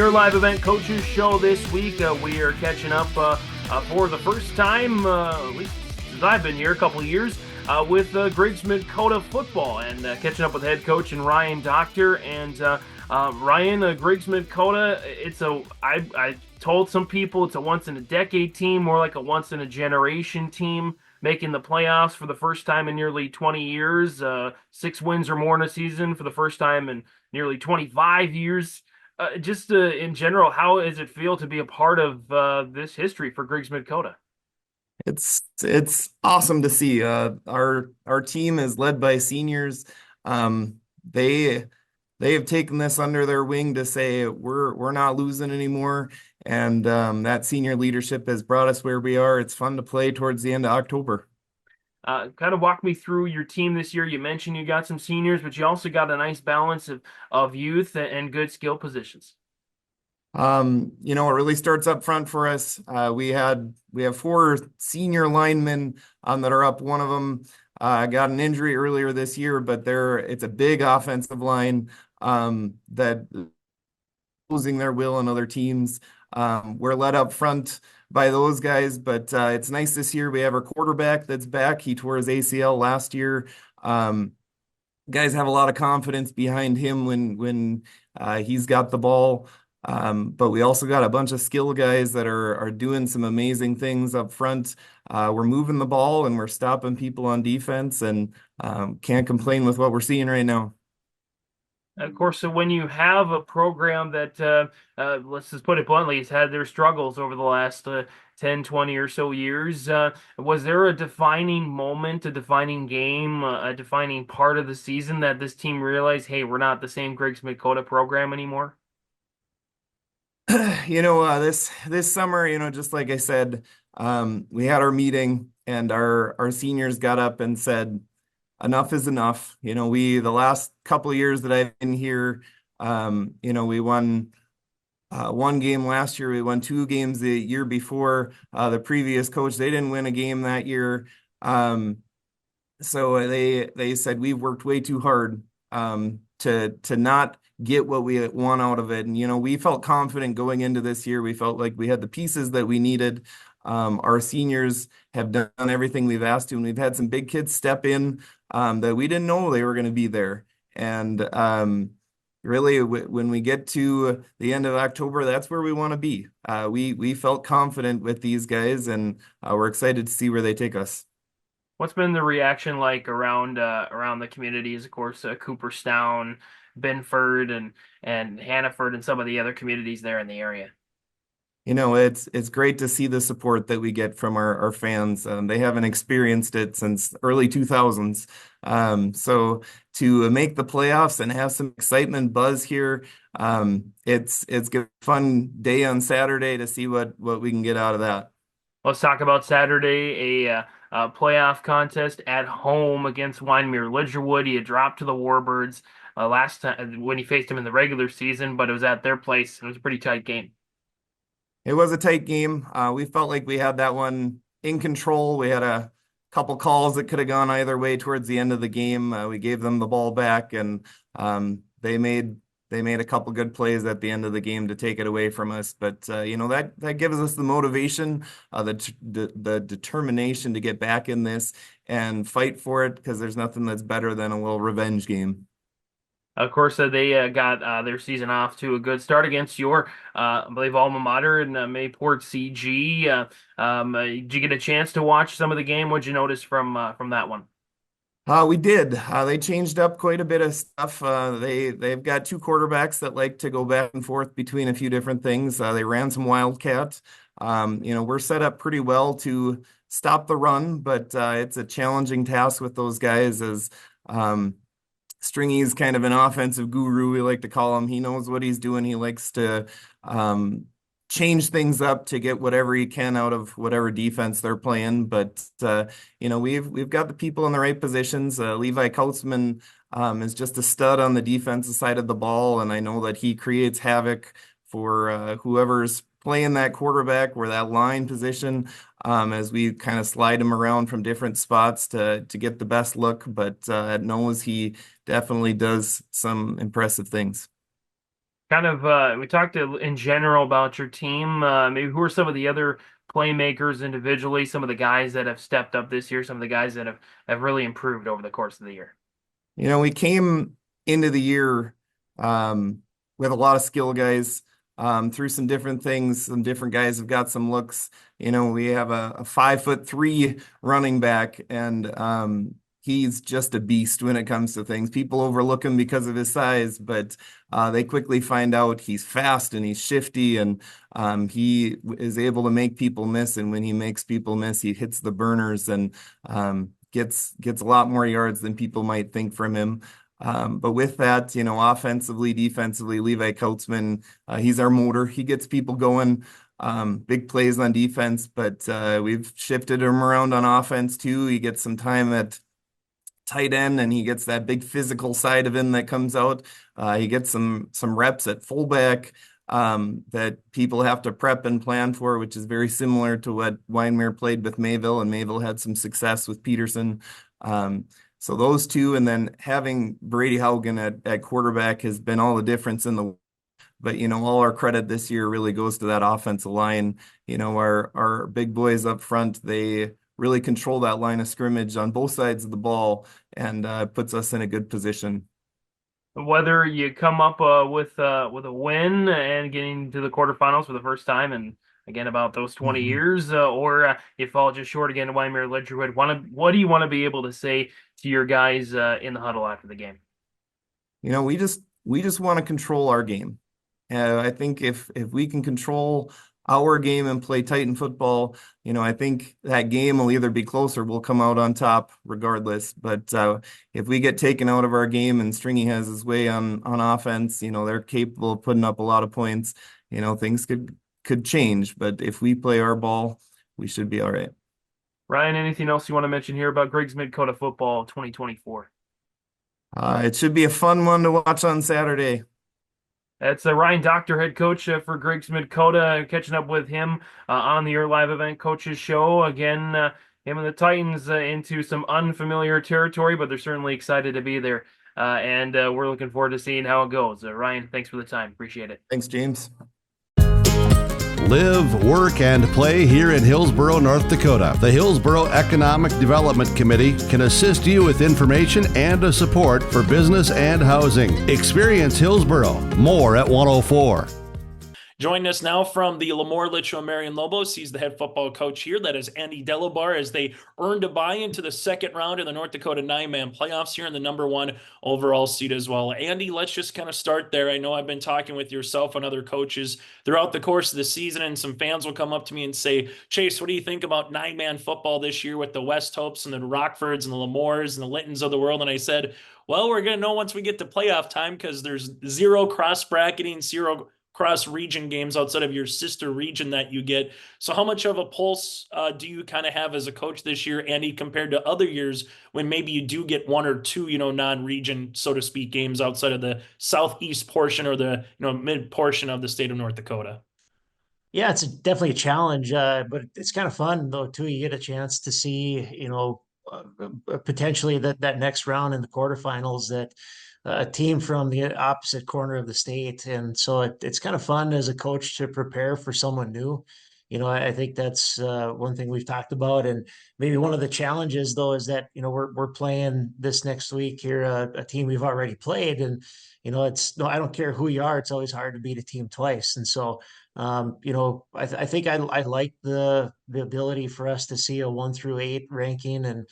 your live event coaches show this week. We are catching up for the first time, at least since I've been here, a couple of years, with Griggs-Midkota football, and catching up with head coach and Ryan Dockter. And Ryan, Griggs-Midkota, I told some people it's a once-in-a-decade team, more like a once-in-a-generation team, making the playoffs for the first time in nearly 20 years, 6 wins or more in a season for the first time in nearly 25 years. In general, how does it feel to be a part of this history for Griggs-Midkota? It's awesome to see. Our team is led by seniors. They they have taken this under their wing to say we're not losing anymore, and that senior leadership has brought us where we are. It's fun to play towards the end of October. Kind of walk me through your team this year. You mentioned you got some seniors, but you also got a nice balance of youth and good skill positions. It really starts up front for us. We have 4 senior linemen that are up. One of them got an injury earlier this year, but it's a big offensive line that losing their will on other teams. We're led up front by those guys, but it's nice this year. We have our quarterback that's back. He tore his ACL last year. Guys have a lot of confidence behind him when he's got the ball. But we also got a bunch of skill guys that are doing some amazing things up front. We're moving the ball and we're stopping people on defense, and can't complain with what we're seeing right now. Of course, so when you have a program that, let's just put it bluntly, has had their struggles over the last 10, 20 or so years, was there a defining moment, a defining game, a defining part of the season that this team realized, hey, we're not the same Griggs-Midkota program anymore? This summer, just like I said, we had our meeting and our seniors got up and said, enough is enough. The last couple of years that I've been here, we won 1 game last year. We won 2 games the year before. The previous coach, they didn't win a game that year. So they said we've worked way too hard to not get what we want out of it. And we felt confident going into this year. We felt like we had the pieces that we needed. Our seniors have done everything we've asked to, and we've had some big kids step in that we didn't know they were going to be there. And really, when we get to the end of October, that's where we want to be. We felt confident with these guys, and we're excited to see where they take us. What's been the reaction like around the communities? Of course, Cooperstown, Binford, and Hannaford, and some of the other communities there in the area. It's great to see the support that we get from our fans. They haven't experienced it since early 2000s. So to make the playoffs and have some excitement buzz here, it's a fun day on Saturday to see what we can get out of that. Let's talk about Saturday, a playoff contest at home against Wyoming-Litchville. He had dropped to the Warbirds last time when he faced them in the regular season, but it was at their place. It was a pretty tight game. It was a tight game. We felt like we had that one in control. We had a couple calls that could have gone either way towards the end of the game. We gave them the ball back, and they made a couple good plays at the end of the game to take it away from us. But that gives us the motivation, the determination to get back in this and fight for it, because there's nothing that's better than a little revenge game. Of course, they got their season off to a good start against your, I believe, alma mater in Mayport CG. Did you get a chance to watch some of the game? What'd you notice from that one? We did. They changed up quite a bit of stuff. They've got 2 quarterbacks that like to go back and forth between a few different things. They ran some wildcat. We're set up pretty well to stop the run, but it's a challenging task with those guys as Stringy's kind of an offensive guru, we like to call him. He knows what he's doing. He likes to change things up to get whatever he can out of whatever defense they're playing. But we've got the people in the right positions. Levi Kautzman is just a stud on the defensive side of the ball, and I know that he creates havoc for whoever's playing that quarterback or that line position, as we kind of slide him around from different spots to get the best look. But at nose, he definitely does some impressive things. Kind of, we talked in general about your team. Maybe who are some of the other playmakers individually, some of the guys that have stepped up this year, some of the guys that have really improved over the course of the year? We came into the year with a lot of skill guys through some different things. Some different guys have got some looks. We have a 5'3" running back, and he's just a beast when it comes to things. People overlook him because of his size, but they quickly find out he's fast and he's shifty, and he is able to make people miss. And when he makes people miss, he hits the burners and gets a lot more yards than people might think from him. But with that, offensively, defensively, Levi Kautzman, he's our motor. He gets people going, big plays on defense, but we've shifted him around on offense too. He gets some time at tight end, and he gets that big physical side of him that comes out. He gets some reps at fullback that people have to prep and plan for, which is very similar to what Wyndmere played with Mayville, and Mayville had some success with Peterson. So those two, and then having Brady Haugen at quarterback has been all the difference in the. But all our credit this year really goes to that offensive line. Our big boys up front, they really control that line of scrimmage on both sides of the ball, and puts us in a good position. Whether you come up with a win and getting to the quarterfinals for the first time, and again about those 20 Mhm. years, or you fall just short again to Wyndmere-Litchville, what do you want to be able to say to your guys in the huddle after the game? We just want to control our game. I think if we can control our game and play Titan football, I think that game will either be close or we'll come out on top regardless. But if we get taken out of our game and Stringy has his way on offense, they're capable of putting up a lot of points. Things could change, but if we play our ball, we should be all right. Ryan, anything else you want to mention here about Griggs-Midkota football 2024? It should be a fun one to watch on Saturday. That's Ryan Dockter, head coach for Griggs-Midkota, catching up with him on the Your Live Event Coaches Show. Again, him and the Titans into some unfamiliar territory, but they're certainly excited to be there. And we're looking forward to seeing how it goes. Ryan, thanks for the time. Appreciate it. Thanks, James. Live, work, and play here in Hillsboro, North Dakota. The Hillsboro Economic Development Committee can assist you with information and support for business and housing. Experience Hillsboro. More at 104. Joining us now from the LaMoure-Litchville Marion Lobos, he's the head football coach here. That is Andy DelaBarre, as they earned a bye into the second round in the North Dakota 9-man playoffs here in the #1 overall seed as well. Andy, let's just kind of start there. I know I've been talking with yourself and other coaches throughout the course of the season, and some fans will come up to me and say, Chase, what do you think about 9-man football this year with the West Hopes and the Rockfords and the Lamoures and the Littons of the world? And I said, well, we're going to know once we get to playoff time, because there's zero cross-bracketing, zero cross-region games outside of your sister region that you get. So how much of a pulse do you kind of have as a coach this year, Andy, compared to other years when maybe you do get one or two, non-region, so to speak, games outside of the southeast portion or the, mid portion of the state of North Dakota? Yeah, it's definitely a challenge, but it's kind of fun though too. You get a chance to see, potentially that next round in the quarterfinals, that a team from the opposite corner of the state, and so it's kind of fun as a coach to prepare for someone new. I think that's one thing we've talked about, and maybe one of the challenges though is that we're playing this next week here a team we've already played, and it's no, I don't care who you are, it's always hard to beat a team twice, and so I think I like the ability for us to see a 1 through 8 ranking, and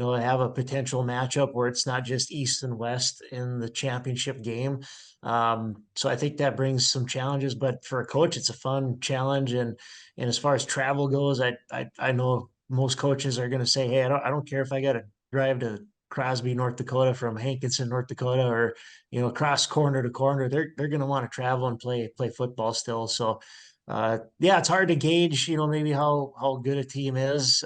have a potential matchup where it's not just East and West in the championship game. So I think that brings some challenges, but for a coach, it's a fun challenge. And as far as travel goes, I know most coaches are going to say, hey, I don't care if I got to drive to Crosby, North Dakota from Hankinson, North Dakota, or across corner to corner. They're going to want to travel and play football still. So yeah, it's hard to gauge, maybe how good a team is.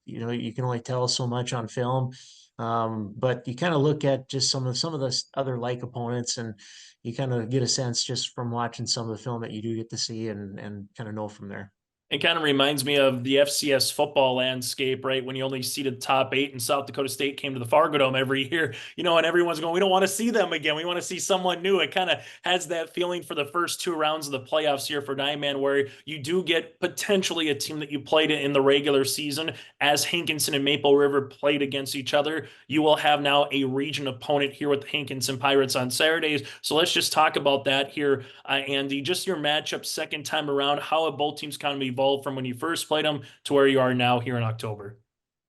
You can only tell so much on film. But you kind of look at just some of the other like opponents, and you kind of get a sense just from watching some of the film that you do get to see, and kind of know from there. It kind of reminds me of the FCS football landscape, right? When you only see the top 8 and South Dakota State came to the Fargo Dome every year, and everyone's going, we don't want to see them again. We want to see someone new. It kind of has that feeling for the first 2 rounds of the playoffs here for nine-man, where you do get potentially a team that you played in the regular season. As Hankinson and Maple River played against each other, you will have now a region opponent here with the Hankinson Pirates on Saturdays. So let's just talk about that here, Andy. Just your matchup second time around, how have both teams kind of evolved from when you first played them to where you are now here in October?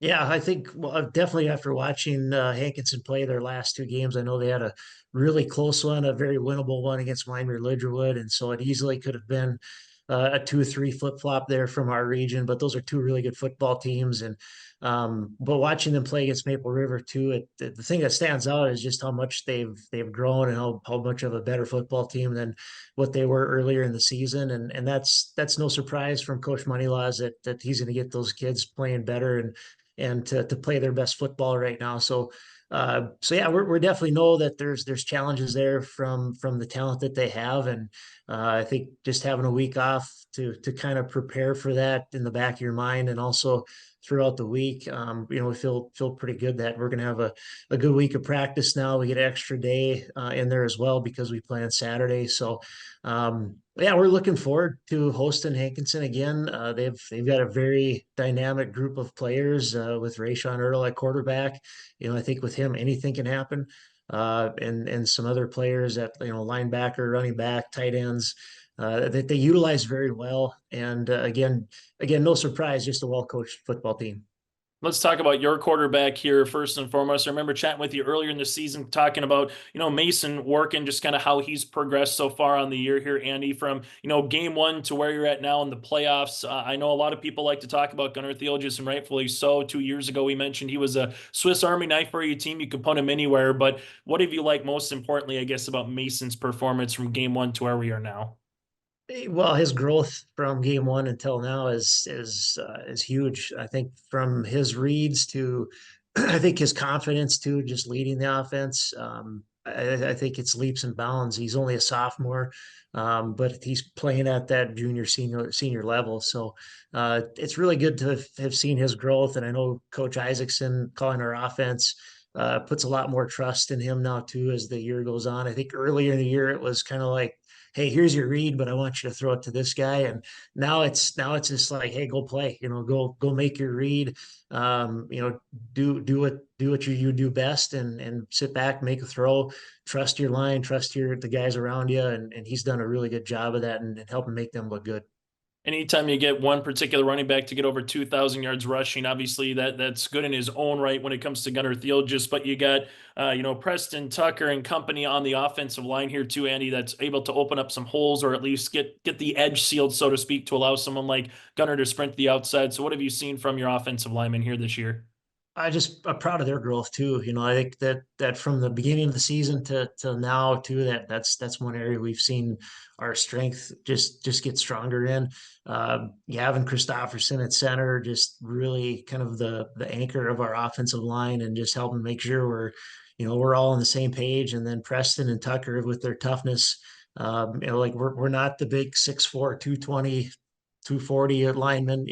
Yeah, I think definitely after watching Hankinson play their last 2 games, I know they had a really close one, a very winnable one against LaMoure-Litchville, and so it easily could have been a 2-3 flip flop there from our region. But those are 2 really good football teams, and but watching them play against Maple River too, the thing that stands out is just how much they've grown and how much of a better football team than what they were earlier in the season, and that's no surprise from Coach Moneylaws that he's going to get those kids playing better and to play their best football right now. So yeah, we're definitely know that there's challenges there from the talent that they have, and I think just having a week off to kind of prepare for that in the back of your mind, and also throughout the week, we feel pretty good that we're going to have a good week of practice now. We get an extra day in there as well because we play on Saturday. So yeah, we're looking forward to hosting Hankinson again. They've got a very dynamic group of players with Rayshon Earl at quarterback. I think with him anything can happen. And some other players at linebacker, running back, tight ends that they utilize very well. And again, no surprise, just a well coached football team. Let's talk about your quarterback here first and foremost. I remember chatting with you earlier in the season, talking about, Mason working, just kind of how he's progressed so far on the year here, Andy, from, game 1 to where you're at now in the playoffs. I know a lot of people like to talk about Gunnar Theologis, and rightfully so. 2 years ago, we mentioned he was a Swiss Army knife for your team. You could put him anywhere, but what have you liked most importantly, I guess, about Mason's performance from game 1 to where we are now? Well, his growth from game 1 until now is huge. I think from his reads to, I think his confidence to just leading the offense. I think it's leaps and bounds. He's only a sophomore, but he's playing at that junior, senior level. So it's really good to have seen his growth. And I know Coach Isaacson calling our offense puts a lot more trust in him now too as the year goes on. I think earlier in the year it was kind of like, hey, here's your read, but I want you to throw it to this guy. And now it's just like, hey, go play, go make your read. Do what you do best, and sit back, make a throw, trust your line, trust the guys around you. And he's done a really good job of that and helping make them look good. Anytime you get one particular running back to get over 2,000 yards rushing, obviously that's good in his own right when it comes to Gunnar Theologis. But you got, Preston Tucker and company on the offensive line here too, Andy, that's able to open up some holes or at least get the edge sealed, so to speak, to allow someone like Gunnar to sprint the outside. So what have you seen from your offensive linemen here this year? I'm proud of their growth too. I think that from the beginning of the season to now too, that's one area we've seen our strength just get stronger in. Gavin Christopherson at center, just really kind of the anchor of our offensive line and just helping make sure we're all on the same page. And then Preston and Tucker with their toughness. Like we're not the big 6'4", 220, 240 linemen,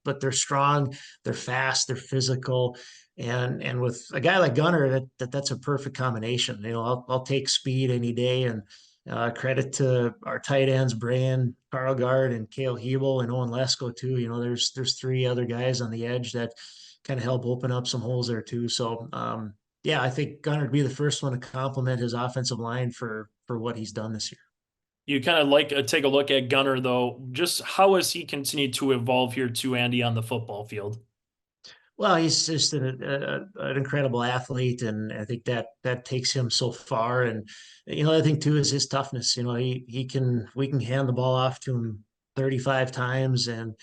but they're strong, they're fast, they're physical. And with a guy like Gunnar, that's a perfect combination. I'll take speed any day. And credit to our tight ends, Brian Carlgard and Cale Hebel and Owen Lesko too. There's 3 other guys on the edge that kind of help open up some holes there too. So yeah, I think Gunnar would be the first one to compliment his offensive line for what he's done this year. You kind of like take a look at Gunnar, though. Just how has he continued to evolve here to Andy on the football field? Well, he's just an incredible athlete, and I think that takes him so far. And I think too is his toughness. We can hand the ball off to him 35 times, and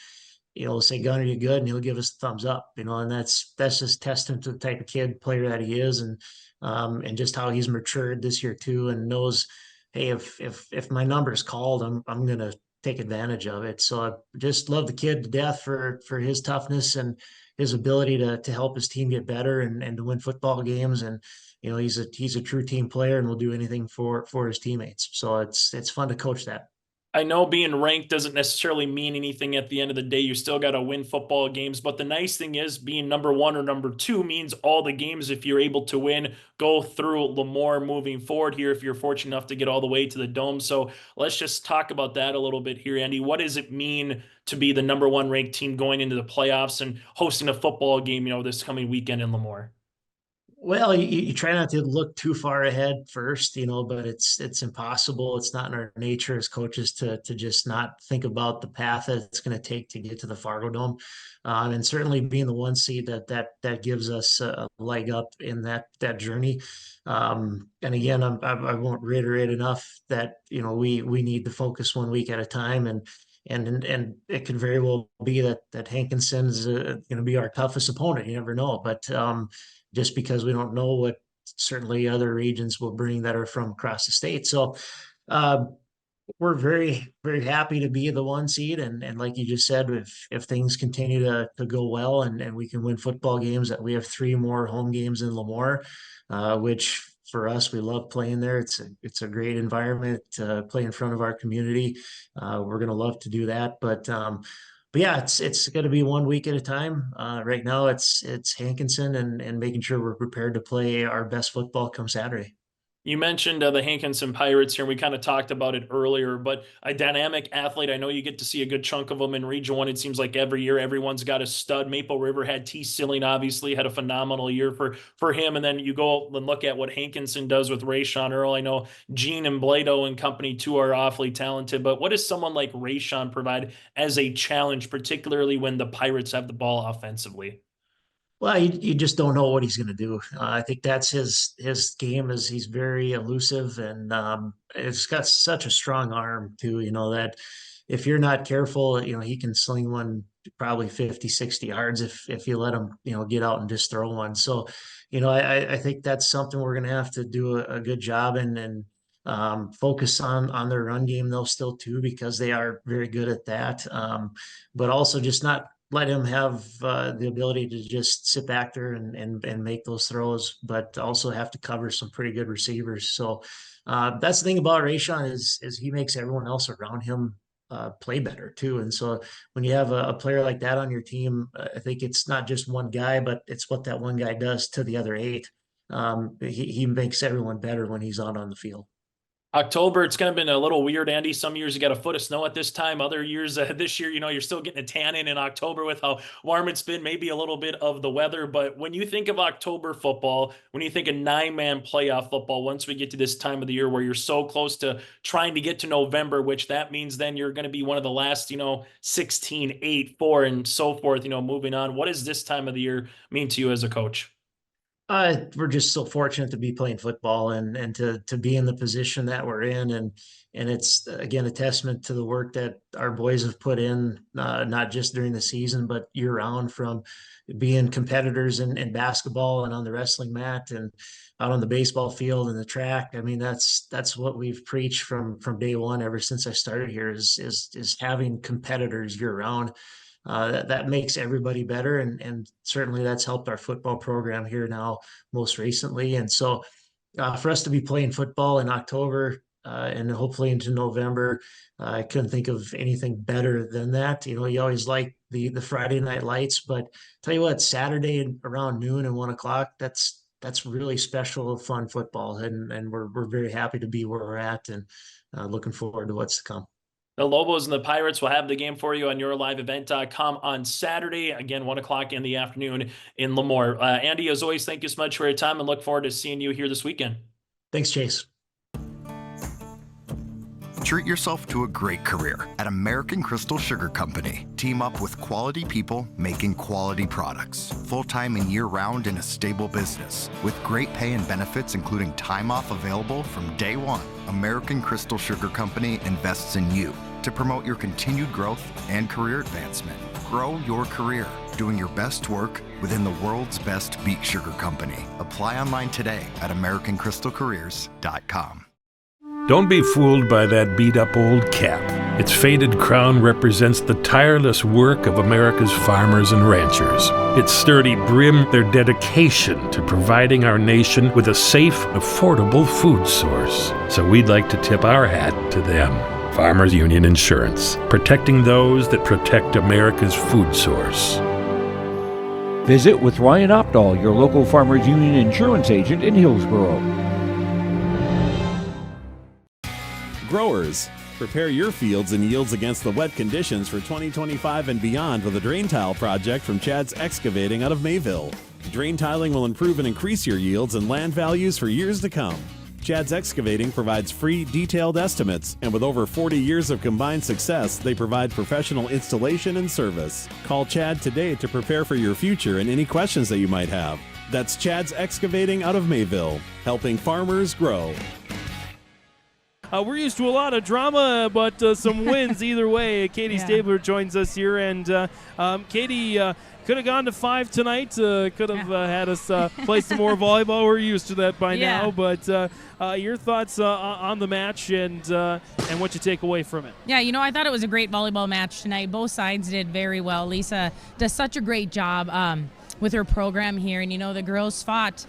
say, Gunnar, you good, and he'll give us a thumbs up. And that's just testament to the type of player that he is, and just how he's matured this year too, and knows, hey, if my number is called, I'm gonna take advantage of it. So I just love the kid to death for his toughness and his ability to help his team get better and to win football games. And he's a true team player and will do anything for his teammates. So it's fun to coach that. I know being ranked doesn't necessarily mean anything at the end of the day. You still got to win football games. But the nice thing is being number 1 or number 2 means all the games, if you're able to win, go through LaMoure moving forward here if you're fortunate enough to get all the way to the Dome. So let's just talk about that a little bit here, Andy. What does it mean to be the number 1 ranked team going into the playoffs and hosting a football game, this coming weekend in LaMoure? Well, you try not to look too far ahead first, but it's impossible. It's not in our nature as coaches to just not think about the path that it's going to take to get to the Fargo Dome, and certainly being the 1 seed that gives us a leg up in that journey. And again, I won't reiterate enough that we need to focus 1 week at a time, and it could very well be that Hankinson's going to be our toughest opponent. You never know, but just because we don't know what certainly other regions will bring that are from across the state. So we're very, very happy to be the 1 seed. And like you just said, if things continue to go well and we can win football games, that we have 3 more home games in LaMoure, which for us, we love playing there. It's a great environment to play in front of our community. We're going to love to do that. But yeah, it's going to be 1 week at a time. Right now, it's Hankinson and making sure we're prepared to play our best football come Saturday. You mentioned the Hankinson Pirates here, and we kind of talked about it earlier, but a dynamic athlete. I know you get to see a good chunk of them in Region 1. It seems like every year everyone's got a stud. Maple River had T. Silling, obviously, had a phenomenal year for him. And then you go and look at what Hankinson does with Rayshawn Earl. I know Gene and Blado and company, too, are awfully talented. But what does someone like Rayshawn provide as a challenge, particularly when the Pirates have the ball offensively? Well, you just don't know what he's going to do. I think that's his game. Is he's very elusive, and it's got such a strong arm too. That if you're not careful, he can sling one probably 50, 60 yards if you let him, get out and just throw one. So, I think that's something we're going to have to do a good job and focus on their run game though still too, because they are very good at that. But also just not let him have the ability to just sit back there and make those throws, but also have to cover some pretty good receivers. So that's the thing about Rayshawn is he makes everyone else around him play better too. And so when you have a player like that on your team, I think it's not just one guy, but it's what that one guy does to the other 8. He makes everyone better when he's out on the field. October, it's kind of been a little weird, Andy. Some years you got a foot of snow at this time. Other years, this year, you're still getting a tan in October with how warm it's been, maybe a little bit of the weather. But when you think of October football, when you think of 9-man playoff football, once we get to this time of the year where you're so close to trying to get to November, which that means then you're going to be one of the last, 16, 8, 4, and so forth, moving on. What does this time of the year mean to you as a coach? We're just so fortunate to be playing football and to be in the position that we're in. And it's, again, a testament to the work that our boys have put in, not just during the season, but year round, from being competitors in basketball and on the wrestling mat and out on the baseball field and the track. I mean, that's what we've preached from day one, ever since I started here, is having competitors year round. That makes everybody better, and certainly that's helped our football program here now most recently. And so for us to be playing football in October and hopefully into November, I couldn't think of anything better than that. You always like the Friday night lights, but tell you what, Saturday around noon and 1 o'clock, that's really special, fun football, and we're very happy to be where we're at, and looking forward to what's to come. The Lobos and the Pirates will have the game for you on yourliveevent.com on Saturday, again, 1 o'clock in the afternoon in LaMoure. Andy, as always, thank you so much for your time, and look forward to seeing you here this weekend. Thanks, Chase. Treat yourself to a great career at American Crystal Sugar Company. Team up with quality people making quality products. Full-time and year-round in a stable business. With great pay and benefits, including time off available from day one. American Crystal Sugar Company invests in you to promote your continued growth and career advancement. Grow your career doing your best work within the world's best beet sugar company. Apply online today at AmericanCrystalCareers.com. Don't be fooled by that beat-up old cap. Its faded crown represents the tireless work of America's farmers and ranchers. Its sturdy brim, their dedication to providing our nation with a safe, affordable food source. So we'd like to tip our hat to them. Farmers Union Insurance, protecting those that protect America's food source. Visit with Ryan Opdahl, your local Farmers Union insurance agent in Hillsboro. Growers, prepare your fields and yields against the wet conditions for 2025 and beyond with a drain tile project from Chad's Excavating out of Mayville. Drain tiling will improve and increase your yields and land values for years to come. Chad's Excavating provides free, detailed estimates, and with over 40 years of combined success, they provide professional installation and service. Call Chad today to prepare for your future and any questions that you might have. That's Chad's Excavating out of Mayville, helping farmers grow. We're used to a lot of drama, but some wins either way. Katie Staebler joins us here, and Katie could have gone to 5 tonight. Could have had us play some more volleyball. We're used to that by now. But your thoughts on the match and what you take away from it? Yeah, I thought it was a great volleyball match tonight. Both sides did very well. Lisa does such a great job with her program here, and the girls fought.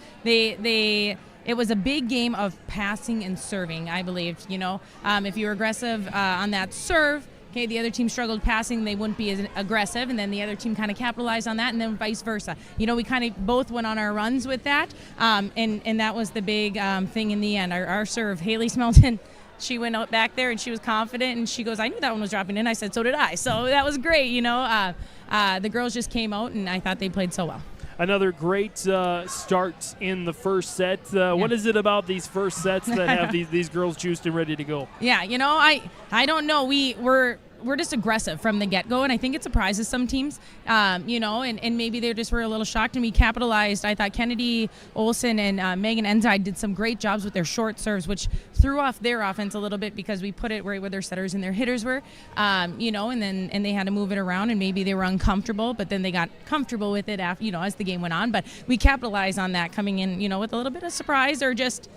It was a big game of passing and serving, I believed. If you were aggressive on that serve, okay, the other team struggled passing, they wouldn't be as aggressive, and then the other team kind of capitalized on that, and then vice versa. We kind of both went on our runs with that, and that was the big thing in the end. Our serve, Haley Smelton, she went out back there, and she was confident, and she goes, I knew that one was dropping in. I said, so did I. So that was great, The girls just came out, and I thought they played so well. Another great start in the first set. What is it about these first sets that have these girls juiced and ready to go? Yeah, I don't know. We're just aggressive from the get-go, and I think it surprises some teams, and maybe they just were a little shocked, and we capitalized. I thought Kennedy Olsen and Megan Enzyde did some great jobs with their short serves, which threw off their offense a little bit because we put it right where their setters and their hitters were, and they had to move it around, and maybe they were uncomfortable, but then they got comfortable with it after, as the game went on. But we capitalized on that coming in, with a little bit of surprise or just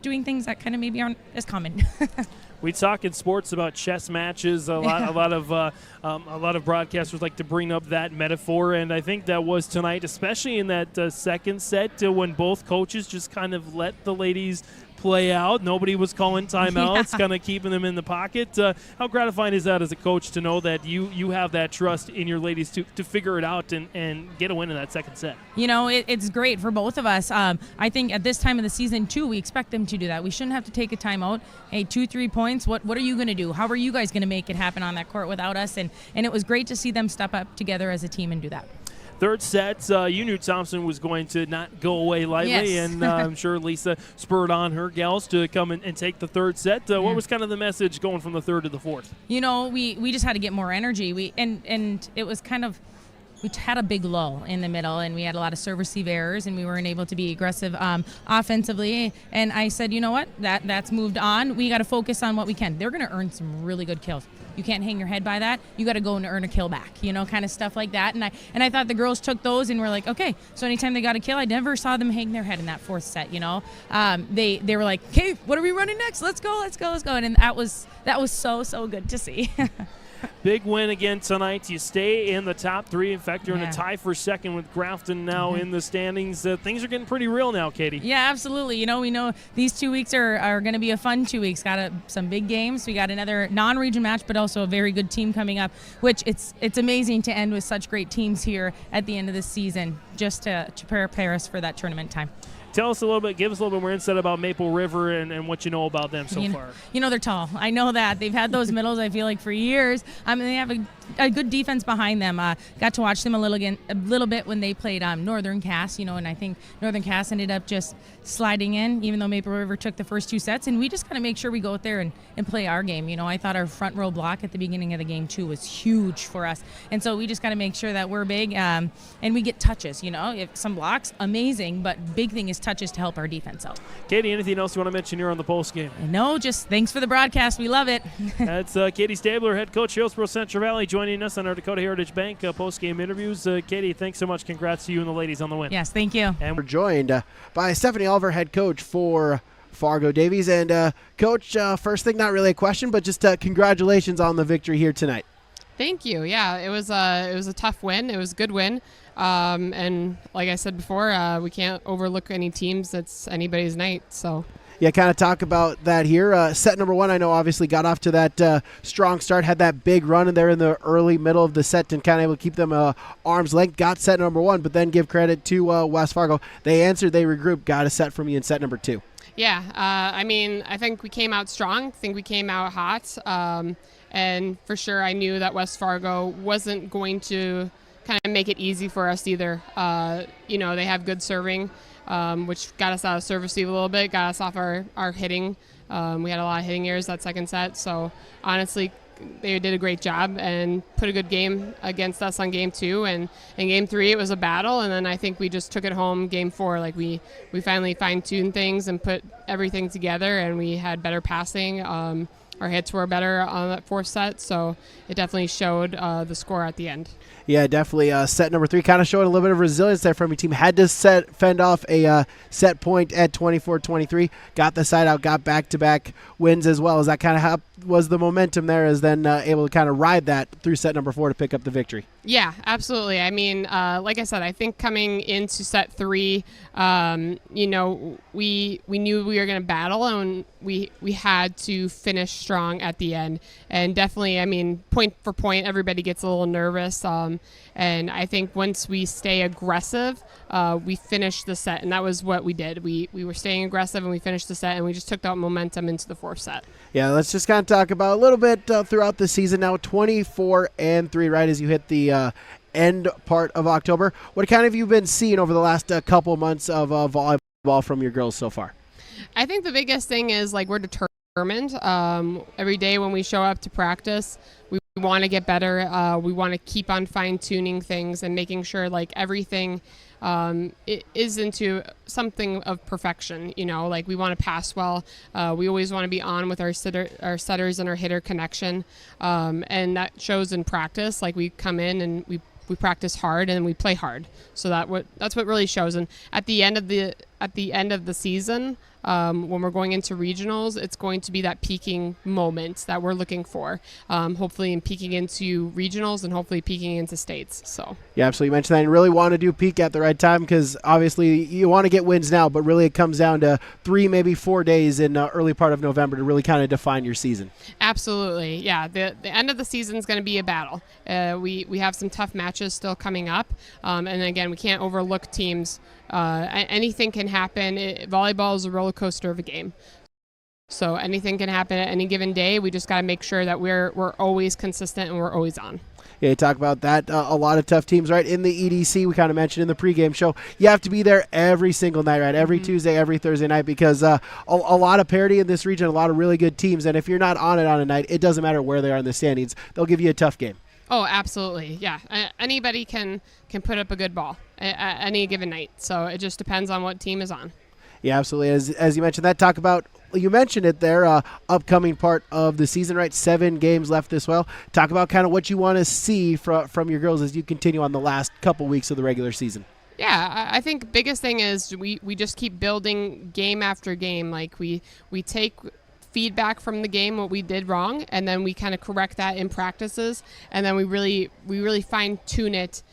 doing things that kind of maybe aren't as common. We talk in sports about chess matches. A lot of broadcasters like to bring up that metaphor, and I think that was tonight, especially in that second set, when both coaches just kind of let the ladies play out. Nobody was calling timeouts, kind of keeping them in the pocket. How gratifying is that as a coach to know that you have that trust in your ladies to figure it out and get a win in that second set? It's great for both of us. I think at this time of the season, too, we expect them to do that. We shouldn't have to take a timeout. Hey, 2-3 points, what are you going to do? How are you guys going to make it happen on that court without us? And it was great to see them step up together as a team and do that. Third set, you knew Thompson was going to not go away lightly, yes. And I'm sure Lisa spurred on her gals to come and take the third set. What was kind of the message going from the third to the fourth? We just had to get more energy. And it was kind of, we had a big lull in the middle, and we had a lot of serve receive errors, and we weren't able to be aggressive offensively. And I said, you know what, that's moved on. We got to focus on what we can. They're going to earn some really good kills. You can't hang your head by that. You got to go and earn a kill back, kind of stuff like that. And I thought the girls took those and were like, okay. So anytime they got a kill, I never saw them hang their head in that fourth set. They were like, okay, what are we running next? Let's go. And that was so good to see. Big win again tonight. You stay in the top three. In fact, you're in a tie for second with Grafton now in the standings. Things are getting pretty real now, Katie. Yeah, absolutely. We know these 2 weeks are going to be a fun 2 weeks. Got some big games. We got another non-region match, but also a very good team coming up, which it's amazing to end with such great teams here at the end of the season, just to prepare us for that tournament time. Tell us a little bit, give us a little bit more insight about Maple River and what you know about them so far. They're tall. I know that. They've had those middles, I feel like, for years. They have a good defense behind them. Got to watch them a little bit when they played Northern Cass, and I think Northern Cass ended up just sliding in, even though Maple River took the first 2 sets. And we just got to make sure we go out there and play our game. I thought our front row block at the beginning of the game, too, was huge for us. And so we just got to make sure that we're big and we get touches. If some blocks, amazing, but big thing is touches to help our defense out. Katie, anything else you want to mention here on the post game? No, just thanks for the broadcast. We love it. That's Katie Staebler, head coach, Hillsboro-Central Valley, joining us on our Dakota Heritage Bank post game interviews. Katie, thanks so much. Congrats to you and the ladies on the win. Yes, thank you. And we're joined by Stephaine Oliver, head coach for Fargo Davies. And Coach, first thing, not really a question, but just congratulations on the victory here tonight. Thank you. Yeah, it was a tough win. It was a good win. And like I said before, we can't overlook any teams. It's anybody's night. So Yeah, kind of talk about that here. Set number 1, I know obviously got off to that strong start, had that big run in there in the early middle of the set and kind of able to keep them arm's length. Got set number 1, but then give credit to West Fargo. They answered, they regrouped, got a set from you in set number 2. Yeah, I mean, I think we came out strong. I think we came out hot. And for sure, I knew that West Fargo wasn't going to kind of make it easy for us either. They have good serving, which got us out of serve receive a little bit, got us off our hitting. We had a lot of hitting errors that second set. So honestly, they did a great job and put a good game against us on game 2. And in game 3, it was a battle. And then I think we just took it home game 4. Like we finally fine-tuned things and put everything together, and we had better passing. Our hits were better on that 4th set, so it definitely showed the score at the end. Yeah, definitely. Set number 3 kind of showing a little bit of resilience there from your team. Had to fend off a set point at 24-23. Got the side out, got back-to-back wins as well. As that kind of was the momentum there, as then able to kind of ride that through set number 4 to pick up the victory. Yeah, absolutely. I mean, like I said, I think coming into set 3, we knew we were going to battle, and we had to finish strong at the end. And definitely, I mean, point for point, everybody gets a little nervous. And I think once we stay aggressive, we finish the set, and that was what we did. We were staying aggressive, and we finished the set, and we just took that momentum into the 4th set. Yeah, let's just kind of talk about a little bit throughout the season now. 24-3, right as you hit the end part of October. What kind of you been seeing over the last couple months of volleyball from your girls so far? I think the biggest thing is we're determined. Every day when we show up to practice, we want to get better. We want to keep on fine-tuning things and making sure everything is into something of perfection. We want to pass well. We always want to be on with our setters and our hitter connection, and that shows in practice. We come in and we practice hard and we play hard. So that's what really shows. And at the end of the season, when we're going into regionals, it's going to be that peaking moment that we're looking for, hopefully in peaking into regionals and hopefully peaking into states. So yeah, absolutely. You mentioned that you really want to do peak at the right time, because obviously you want to get wins now, but really it comes down to 3, maybe 4 days in the early part of November to really kind of define your season. Absolutely. Yeah, the end of the season is going to be a battle. We have some tough matches still coming up, and again, we can't overlook teams. Anything can happen. Volleyball is a roller coaster of a game. So anything can happen at any given day. We just got to make sure that we're always consistent and we're always on. Yeah, you talk about that. A lot of tough teams, right? In the EDC, we kind of mentioned in the pregame show, you have to be there every single night, right? Every Tuesday, every Thursday night, because a lot of parity in this region, a lot of really good teams. And if you're not on it on a night, it doesn't matter where they are in the standings. They'll give you a tough game. Oh, absolutely. Yeah. Anybody can put up a good ball at any given night. So it just depends on what team is on. Yeah, absolutely. As you mentioned that, talk about, you mentioned it there, upcoming part of the season, right? 7 games left as well. Talk about kind of what you want to see from your girls as you continue on the last couple weeks of the regular season. Yeah, I think biggest thing is we just keep building game after game. We take feedback from the game, what we did wrong, and then we kind of correct that in practices, and then we really fine tune it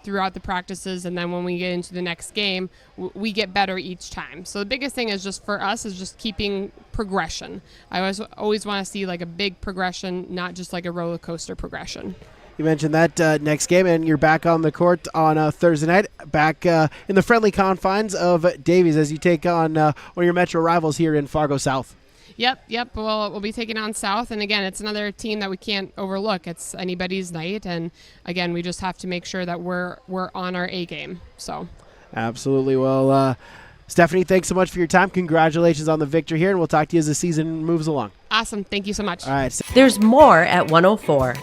throughout the practices, and then when we get into the next game, we get better each time. So the biggest thing is just for us is just keeping progression. I always want to see a big progression, not just a roller coaster progression. You mentioned that next game, and you're back on the court on Thursday night, back in the friendly confines of Davies as you take on one of your metro rivals here in Fargo South. Yep. We'll be taking on South, and again, it's another team that we can't overlook. It's anybody's night, and again, we just have to make sure that we're on our A game. So, absolutely. Well, Stephaine, thanks so much for your time. Congratulations on the victory here, and we'll talk to you as the season moves along. Awesome. Thank you so much. All right. There's more at 104.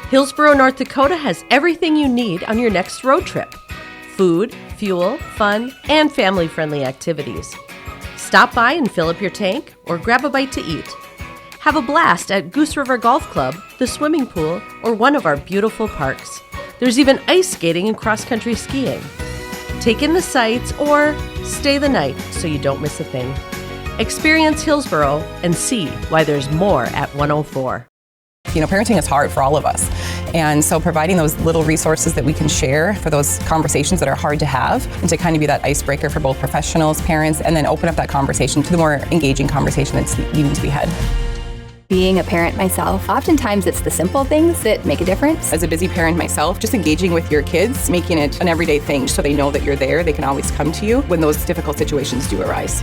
Hillsboro, North Dakota has everything you need on your next road trip: food, fuel, fun, and family-friendly activities. Stop by and fill up your tank or grab a bite to eat. Have a blast at Goose River Golf Club, the swimming pool, or one of our beautiful parks. There's even ice skating and cross-country skiing. Take in the sights or stay the night so you don't miss a thing. Experience Hillsboro and see why there's more at 104. Parenting is hard for all of us. And so providing those little resources that we can share for those conversations that are hard to have, and to kind of be that icebreaker for both professionals, parents, and then open up that conversation to the more engaging conversation that's needing to be had. Being a parent myself, oftentimes it's the simple things that make a difference. As a busy parent myself, just engaging with your kids, making it an everyday thing so they know that you're there, they can always come to you when those difficult situations do arise.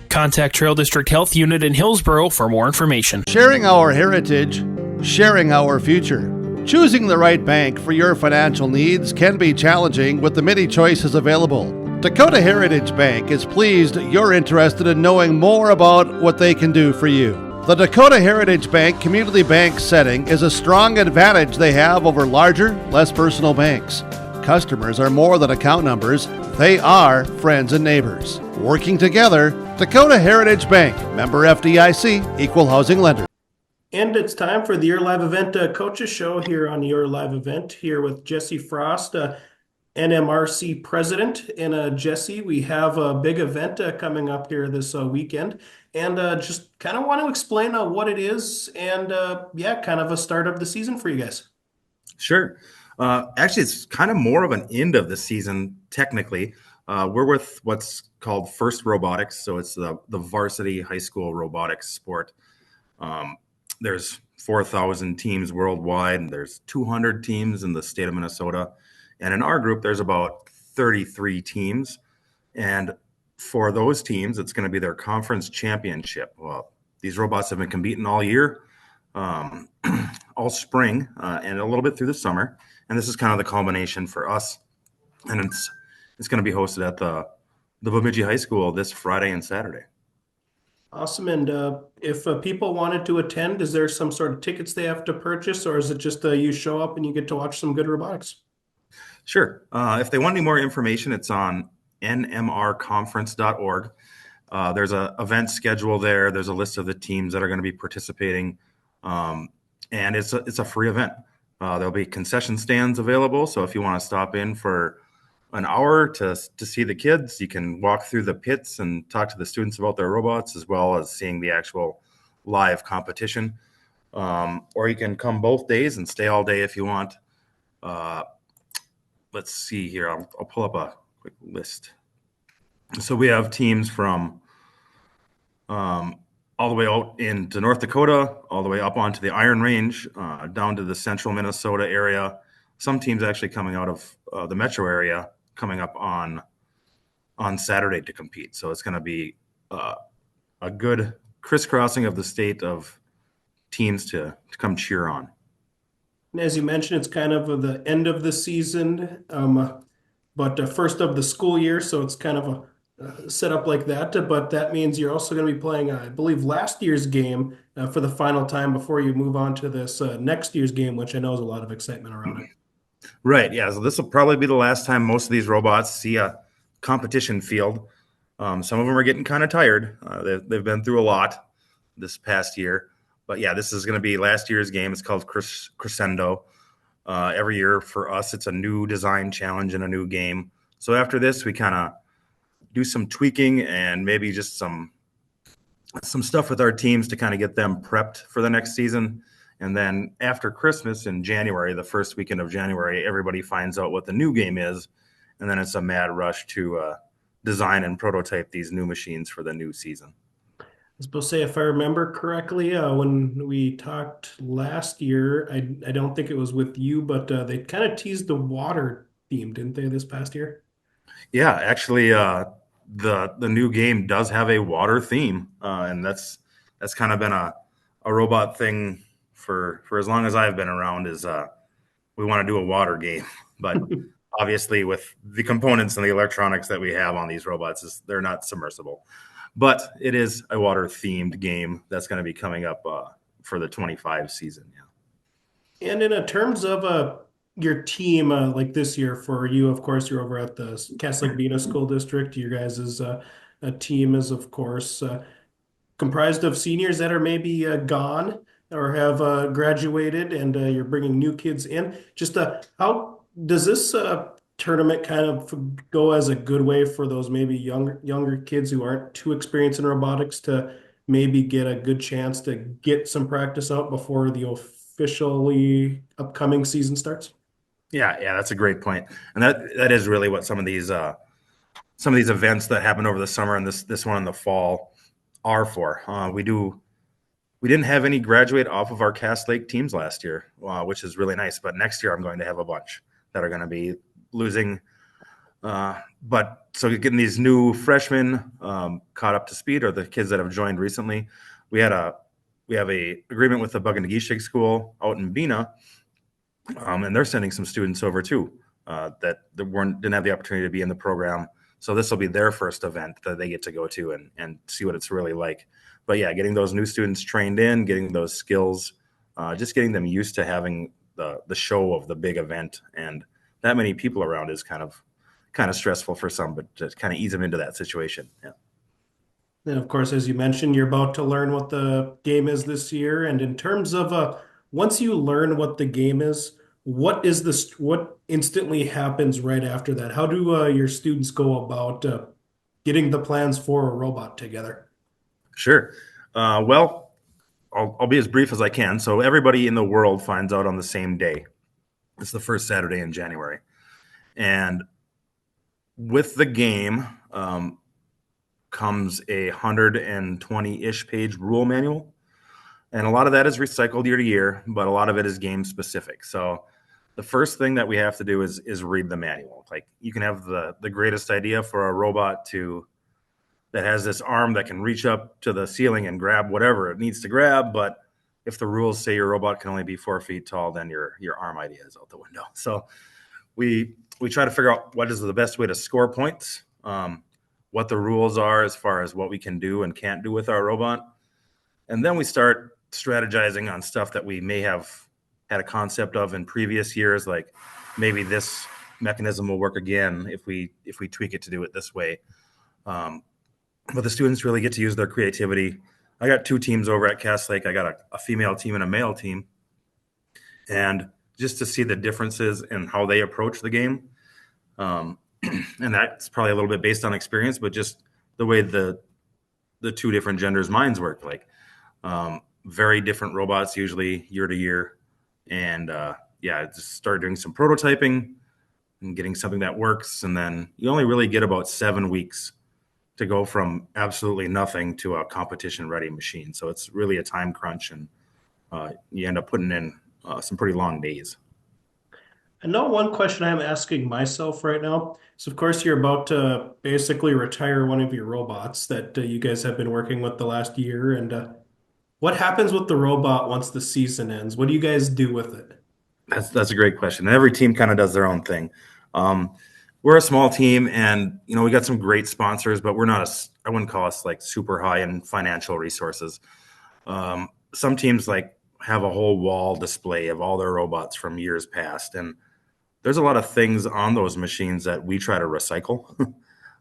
Contact Trail District Health Unit in Hillsboro for more information. Sharing our heritage, sharing our future. Choosing the right bank for your financial needs can be challenging with the many choices available. Dakota Heritage Bank is pleased you're interested in knowing more about what they can do for you. The Dakota Heritage Bank community bank setting is a strong advantage they have over larger, less personal banks. Customers are more than account numbers, they are friends and neighbors. Working together, Dakota Heritage Bank, member FDIC, equal housing lender. And it's time for the Your Live Event Coaches Show here on Your Live Event, here with Jesse Frost, NMRC president. And Jesse, we have a big event coming up here this weekend, and just kind of want to explain what it is and kind of a start of the season for you guys. Sure. Actually, it's kind of more of an end of the season, technically. We're with what's called First Robotics, so it's the varsity high school robotics sport. There's 4,000 teams worldwide, and there's 200 teams in the state of Minnesota. And in our group, there's about 33 teams. And for those teams, it's going to be their conference championship. Well, these robots have been competing all year, all spring, and a little bit through the summer. And this is kind of the culmination for us. And it's going to be hosted at the Bemidji High School this Friday and Saturday. Awesome. And if people wanted to attend, is there some sort of tickets they have to purchase, or is it just you show up and you get to watch some good robotics? Sure. If they want any more information, it's on nmrconference.org. There's an event schedule there. There's a list of the teams that are going to be participating. And it's a free event. There'll be concession stands available. So if you want to stop in for an hour to see the kids, you can walk through the pits and talk to the students about their robots, as well as seeing the actual live competition. Or you can come both days and stay all day if you want. Let's see here. I'll pull up a quick list. So we have teams from all the way out into North Dakota, all the way up onto the Iron Range, down to the central Minnesota area. Some teams actually coming out of the metro area, coming up on Saturday to compete. So it's going to be a good crisscrossing of the state of teams to come cheer on. And as you mentioned, it's kind of the end of the season, but first of the school year, so it's kind of a setup like that. But that means you're also going to be playing, I believe, last year's game for the final time before you move on to this next year's game, which I know is a lot of excitement around it. Right, yeah. So this will probably be the last time most of these robots see a competition field. Some of them are getting kind of tired. They've been through a lot this past year. But yeah, this is going to be last year's game. It's called Crescendo. Every year for us, it's a new design challenge and a new game. So after this, we kind of do some tweaking and maybe just some stuff with our teams to kind of get them prepped for the next season. And then after Christmas in January, the first weekend of January, everybody finds out what the new game is. And then it's a mad rush to design and prototype these new machines for the new season. I suppose to say, if I remember correctly, when we talked last year, I don't think it was with you, but they kind of teased the water theme, didn't they, this past year? Yeah, actually, the new game does have a water theme, and that's kind of been a robot thing for as long as I've been around. Is we want to do a water game, but obviously with the components and the electronics that we have on these robots, they're not submersible. But it is a water-themed game that's going to be coming up for the 25 season. Yeah. And in terms of your team, like this year for you, of course, you're over at the Castlevina School District. Your guys' team is, of course, comprised of seniors that are maybe gone or have graduated, and you're bringing new kids in. Just how does this tournament kind of go as a good way for those maybe younger kids who aren't too experienced in robotics to maybe get a good chance to get some practice out before the officially upcoming season starts? Yeah, that's a great point, and that is really what some of these events that happen over the summer and this one in the fall are for. We didn't have any graduate off of our Cass Lake teams last year, which is really nice. But next year I'm going to have a bunch that are going to be losing. But so getting these new freshmen caught up to speed, or the kids that have joined recently, we have a agreement with the Bug-and-Gishig school out in Bena. And they're sending some students over too that didn't have the opportunity to be in the program. So this will be their first event that they get to go to and see what it's really like. But yeah, getting those new students trained in, getting those skills, just getting them used to having the show of the big event, and that many people around is kind of stressful for some, but to kind of ease them into that situation. Yeah. And of course, as you mentioned, you're about to learn what the game is this year. And in terms of once you learn what the game is, what instantly happens right after that? How do your students go about getting the plans for a robot together? Sure. Well, I'll be as brief as I can. So everybody in the world finds out on the same day. It's the first Saturday in January. And with the game comes a 120-ish page rule manual. And a lot of that is recycled year to year, but a lot of it is game specific. So the first thing that we have to do is read the manual. Like, you can have the greatest idea for a robot that has this arm that can reach up to the ceiling and grab whatever it needs to grab. But if the rules say your robot can only be 4 feet tall, then your arm idea is out the window. So we try to figure out what is the best way to score points, what the rules are as far as what we can do and can't do with our robot. And then we start strategizing on stuff that we may have had a concept of in previous years, like maybe this mechanism will work again if we tweak it to do it this way. But the students really get to use their creativity. I got 2 teams over at Cass Lake. I got a female team and a male team. And just to see the differences in how they approach the game. And that's probably a little bit based on experience, but just the way the 2 different genders' minds work. Like, very different robots usually year to year. And just start doing some prototyping and getting something that works. And then you only really get about 7 weeks to go from absolutely nothing to a competition ready machine. So it's really a time crunch, and you end up putting in some pretty long days. I know one question I'm asking myself right now is, of course, you're about to basically retire one of your robots that you guys have been working with the last year. And what happens with the robot once the season ends? What do you guys do with it? That's a great question. Every team kind of does their own thing. We're a small team, and we got some great sponsors, but we're not I wouldn't call us like super high in financial resources. Some teams have a whole wall display of all their robots from years past, and there's a lot of things on those machines that we try to recycle.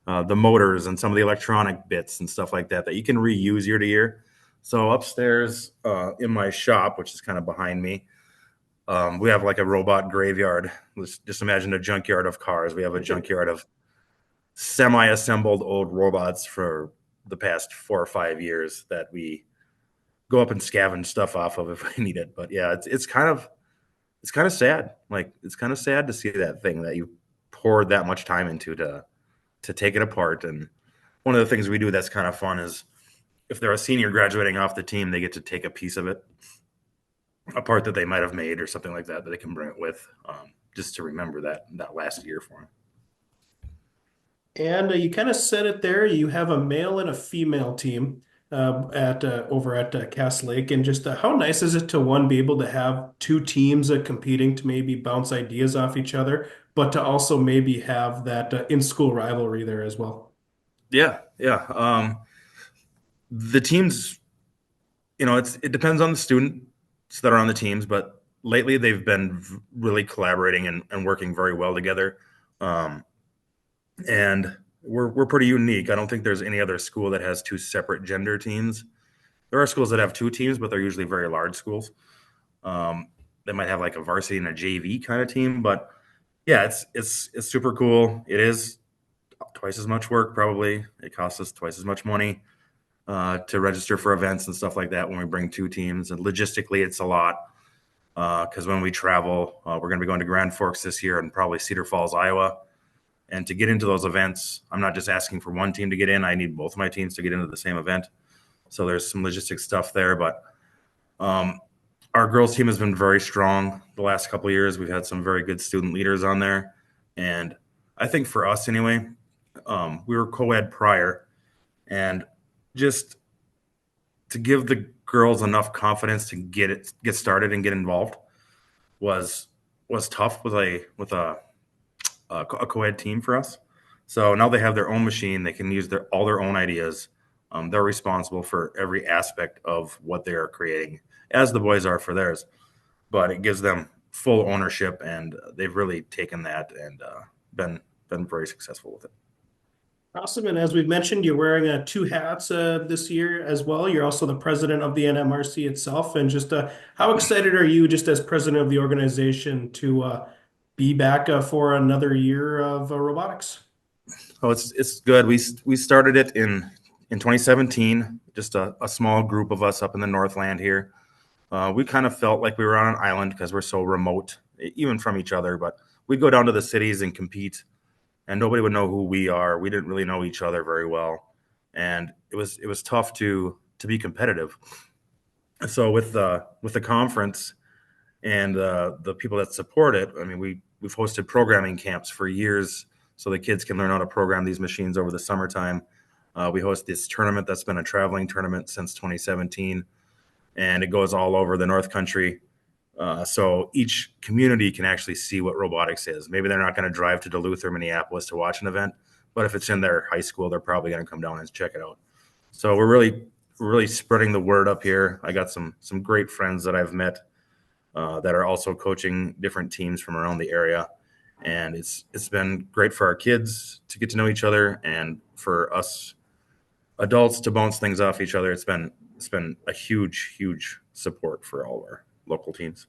The motors and some of the electronic bits and stuff like that you can reuse year to year. So upstairs in my shop, which is kind of behind me, we have like a robot graveyard. Let's just imagine a junkyard of cars. We have a junkyard of semi-assembled old robots for the past 4 or 5 years that we go up and scavenge stuff off of if we need it. But yeah, it's kind of sad. Like, it's kind of sad to see that thing that you poured that much time into to take it apart. And one of the things we do that's kind of fun is, if they're a senior graduating off the team, they get to take a piece of it, a part that they might have made or something like that they can bring it with, just to remember that last year for them. And you kind of said it there. You have a male and a female team over at Cass Lake. And just how nice is it to, be able to have 2 teams competing to maybe bounce ideas off each other, but to also maybe have that in-school rivalry there as well? Yeah. The teams, it depends on the students that are on the teams, but lately they've been really collaborating and working very well together. And we're pretty unique. I don't think there's any other school that has 2 separate gender teams. There are schools that have 2 teams, but they're usually very large schools. They might have like a varsity and a JV kind of team, but yeah, it's super cool. It is twice as much work, probably. It costs us twice as much money to register for events and stuff like that when we bring 2 teams. And logistically, it's a lot. because when we travel, we're going to be going to Grand Forks this year and probably Cedar Falls, Iowa. And to get into those events, I'm not just asking for one team to get in. I need both of my teams to get into the same event. So there's some logistics stuff there. But our girls team has been very strong the last couple of years. We've had some very good student leaders on there. And I think for us anyway, we were co-ed prior. And just to give the girls enough confidence to get started and get involved was tough with a co-ed team for us. So now they have their own machine. They can use all their own ideas. They're responsible for every aspect of what they are creating, as the boys are for theirs. But it gives them full ownership, and they've really taken that and been very successful with it. Awesome. And as we've mentioned, you're wearing two hats this year as well. You're also the president of the NMRC itself. And just how excited are you, just as president of the organization, to be back for another year of robotics? Oh, it's good. We started it in 2017, just a small group of us up in the Northland here. We kind of felt like we were on an island because we're so remote, even from each other. But we'd go down to the cities and compete, and nobody would know who we are. We didn't really know each other very well, and it was tough to be competitive. So with the conference and the people that support it, I mean, we've hosted programming camps for years, so the kids can learn how to program these machines over the summertime. We host this tournament that's been a traveling tournament since 2017, and it goes all over the North Country. So each community can actually see what robotics is. Maybe they're not going to drive to Duluth or Minneapolis to watch an event, but if it's in their high school, they're probably going to come down and check it out. So we're really spreading the word up here. I got some great friends that I've met that are also coaching different teams from around the area. And it's been great for our kids to get to know each other, and for us adults to bounce things off each other. It's been a huge support for all of our local teams.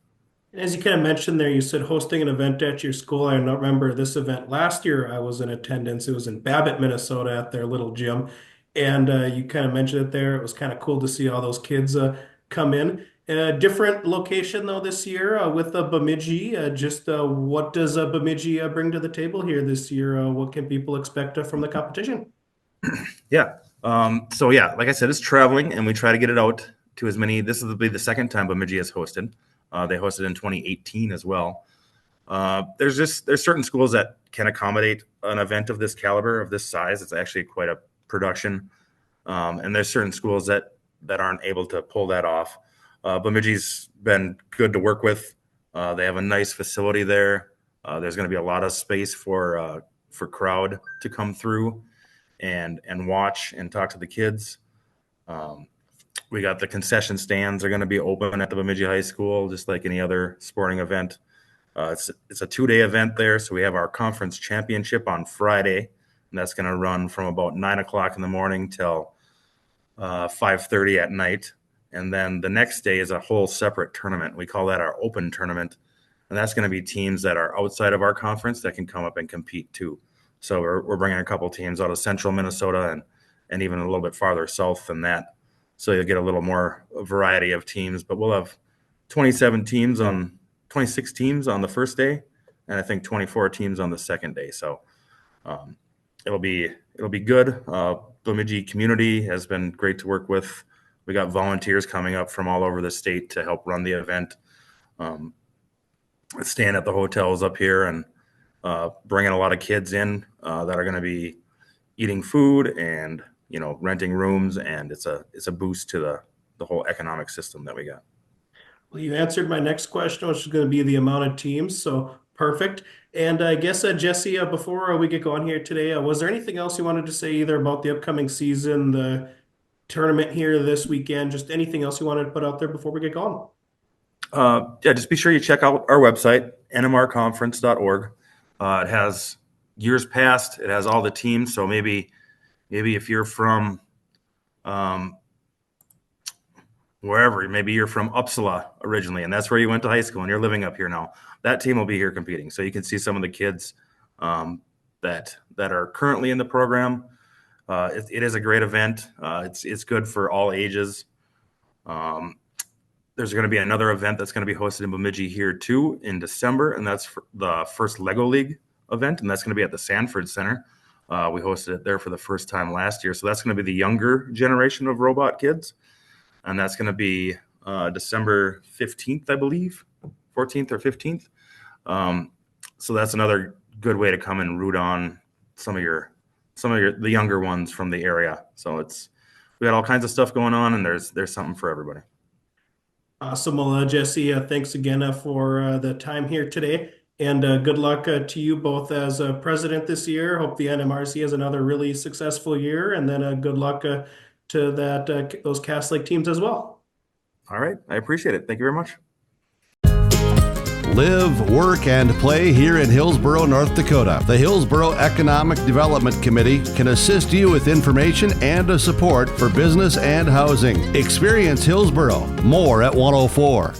And as you kind of mentioned there, you said hosting an event at your school. I remember this event last year. I was in attendance. It was in Babbitt, Minnesota, at their little gym. And you kind of mentioned it there. It was kind of cool to see all those kids come in. A different location, though, this year with Bemidji. What does Bemidji bring to the table here this year? What can people expect from the competition? Yeah. Like I said, it's traveling, and we try to get it out to as many. This will be the second time Bemidji has hosted. They hosted in 2018 as well. There's certain schools that can accommodate an event of this caliber, of this size. It's actually quite a production. And there's certain schools that aren't able to pull that off. Bemidji's been good to work with. They have a nice facility there. There's going to be a lot of space for crowd to come through and watch and talk to the kids. We got the concession stands are going to be open at the Bemidji High School, just like any other sporting event. It's a 2-day event there. So we have our conference championship on Friday, and that's going to run from about 9 o'clock in the morning till 5:30 at night. And then the next day is a whole separate tournament. We call that our open tournament. And that's going to be teams that are outside of our conference that can come up and compete too. So we're bringing a couple teams out of central Minnesota and even a little bit farther south than that. So you'll get a little more variety of teams. But we'll have 26 teams on the first day, and I think 24 teams on the second day. So it'll be good. Bemidji community has been great to work with. We got volunteers coming up from all over the state to help run the event, staying at the hotels up here, and bringing a lot of kids in that are going to be eating food and renting rooms, and it's a boost to the whole economic system that we got. Well, you answered my next question, which is going to be the amount of teams. So perfect. And I guess, Jesse, before we get going here today, was there anything else you wanted to say either about the upcoming season, the tournament here this weekend, just anything else you wanted to put out there before we get going? Just be sure you check out our website, nmrconference.org. It has years past. It has all the teams. So maybe if you're from wherever, maybe you're from Uppsala originally, and that's where you went to high school, and you're living up here now, that team will be here competing. So you can see some of the kids that are currently in the program. It is a great event. It's good for all ages. there's going to be another event that's going to be hosted in Bemidji here too in December, and that's for the first Lego League event, and that's going to be at the Sanford Center. We hosted it there for the first time last year, so that's going to be the younger generation of robot kids, and that's going to be December 15th, I believe, 14th or 15th. So that's another good way to come and root on some of the younger ones from the area. So we got all kinds of stuff going on, and there's something for everybody. Awesome. Well, Jesse, thanks again for the time here today. And good luck to you both as president this year. Hope the NMRC has another really successful year. And then good luck to those Cass Lake teams as well. All right. I appreciate it. Thank you very much. Live, work, and play here in Hillsboro, North Dakota. The Hillsboro Economic Development Committee can assist you with information and support for business and housing. Experience Hillsboro. More at 104.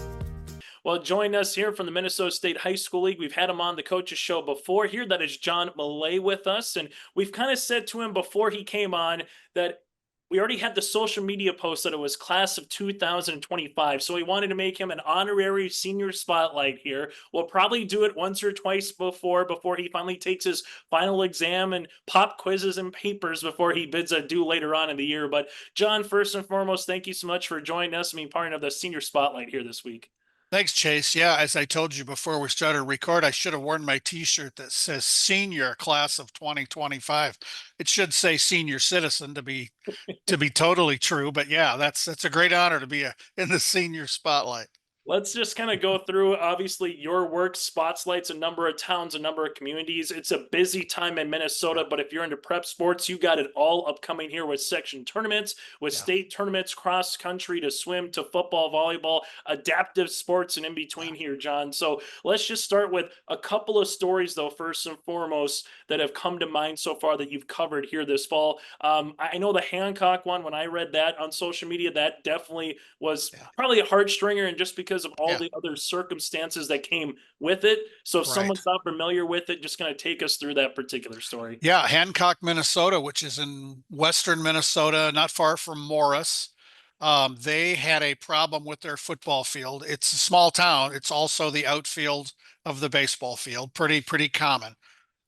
Well, join us here from the Minnesota State High School League. We've had him on the coaches show before here. That is John Millea with us. And we've kind of said to him before he came on that we already had the social media post that it was class of 2025. So we wanted to make him an honorary senior spotlight here. We'll probably do it once or twice before he finally takes his final exam and pop quizzes and papers before he bids adieu later on in the year. But John, first and foremost, thank you so much for joining us and being part of the senior spotlight here this week. Thanks, Chase. Yeah, as I told you before we started record, I should have worn my t-shirt that says senior class of 2025. It should say senior citizen to be totally true. But yeah, that's a great honor to be in the senior spotlight. Let's just kind of go through, obviously, your work spotlights a number of towns, a number of communities. It's a busy time in Minnesota, but if you're into prep sports, you got it all upcoming here with section tournaments, with state tournaments, cross country to swim to football, volleyball, adaptive sports, and in between here, John. So let's just start with a couple of stories, though, first and foremost, that have come to mind so far that you've covered here this fall. I know the Hancock one, when I read that on social media, that definitely was probably a heartstringer, and just because of all the other circumstances that came with it. So if someone's not familiar with it, just going to take us through that particular story. Yeah, Hancock, Minnesota, which is in western Minnesota, not far from Morris. They had a problem with their football field. It's a small town. It's also the outfield of the baseball field. Pretty common.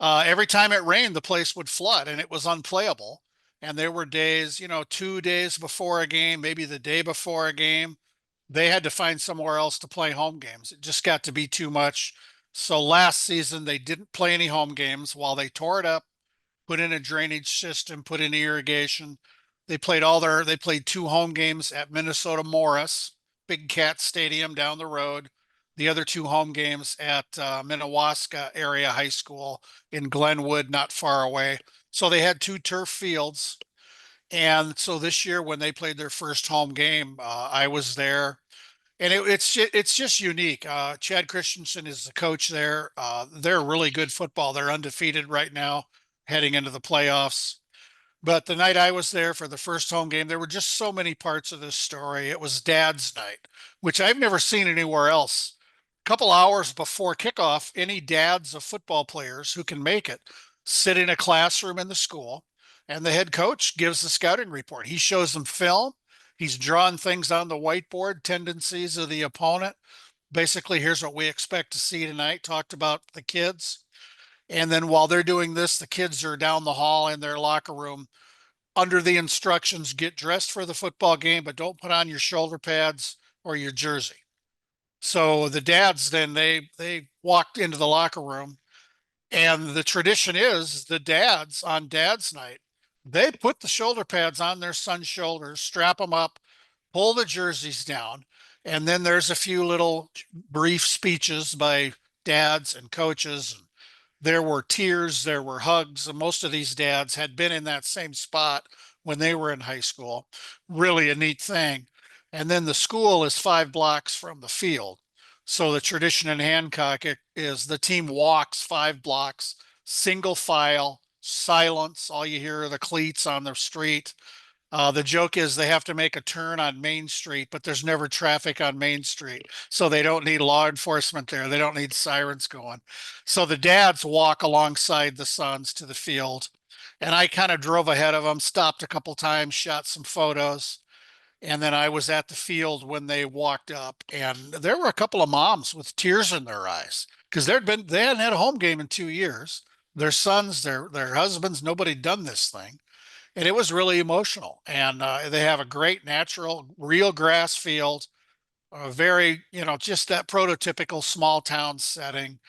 Every time it rained, the place would flood and it was unplayable. And there were days, 2 days before a game, maybe the day before a game, they had to find somewhere else to play home games. It just got to be too much. So last season, they didn't play any home games while they tore it up, put in a drainage system, put in irrigation. They played 2 home games at Minnesota Morris, Big Cat Stadium down the road. The other 2 home games at Minnewaska Area High School in Glenwood, not far away. So they had 2 turf fields. And so this year, when they played their first home game, I was there, and it's just unique. Chad Christensen is the coach there. They're really good football. They're undefeated right now, heading into the playoffs. But the night I was there for the first home game, there were just so many parts of this story. It was Dad's night, which I've never seen anywhere else. A couple hours before kickoff, any dads of football players who can make it sit in a classroom in the school, and the head coach gives the scouting report. He shows them film. He's drawn things on the whiteboard, tendencies of the opponent. Basically, here's what we expect to see tonight, talked about the kids. And then while they're doing this, the kids are down the hall in their locker room under the instructions, get dressed for the football game, but don't put on your shoulder pads or your jersey. So the dads, then they walked into the locker room, and the tradition is the dads on Dad's night, they put the shoulder pads on their son's shoulders, strap them up, pull the jerseys down, and then there's a few little brief speeches by dads and coaches. There were tears, there were hugs, and most of these dads had been in that same spot when they were in high school. Really a neat thing. And then the school is 5 blocks from the field. So the tradition in Hancock is the team walks 5 blocks, single file, silence. All you hear are the cleats on the street. The joke is they have to make a turn on Main Street, but there's never traffic on Main Street. So they don't need law enforcement there. They don't need sirens going. So the dads walk alongside the sons to the field. And I kind of drove ahead of them, stopped a couple times, shot some photos. And then I was at the field when they walked up, and there were a couple of moms with tears in their eyes because they hadn't had a home game in 2 years. Their sons, their husbands, nobody done this thing, and it was really emotional. And they have a great natural, real grass field, a very, just that prototypical small town setting.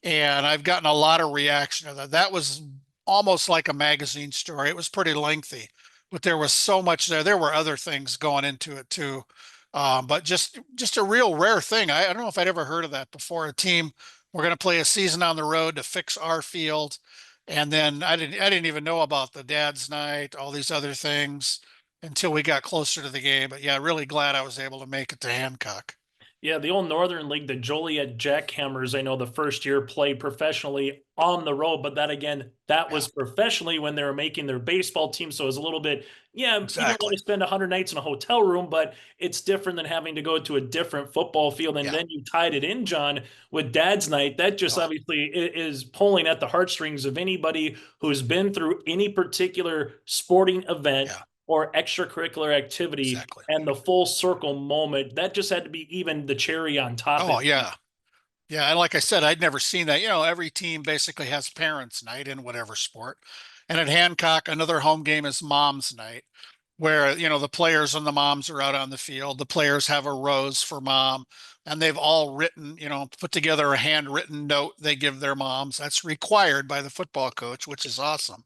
And I've gotten a lot of reaction to that. That was almost like a magazine story. It was pretty lengthy, but there was so much there. There were other things going into it too. But just a real rare thing. I don't know if I'd ever heard of that before. A team, we're going to play a season on the road to fix our field. And then I didn't even know about the dad's night, all these other things until we got closer to the game. But yeah, really glad I was able to make it to Hancock. Yeah, the old Northern League, the Joliet Jackhammers, I know the first year played professionally on the road, but that was professionally when they were making their baseball team. So it was a little bit, you don't want to spend 100 nights in a hotel room, but it's different than having to go to a different football field. And then you tied it in, John, with Dad's Night. That just obviously is pulling at the heartstrings of anybody who's been through any particular sporting event. Or extracurricular activity and the full circle moment. That just had to be even the cherry on top. Oh, yeah. Yeah. And like I said, I'd never seen that. Every team basically has parents' night in whatever sport. And at Hancock, another home game is mom's night, where, the players and the moms are out on the field. The players have a rose for mom, and they've all written, put together a handwritten note they give their moms. That's required by the football coach, which is awesome.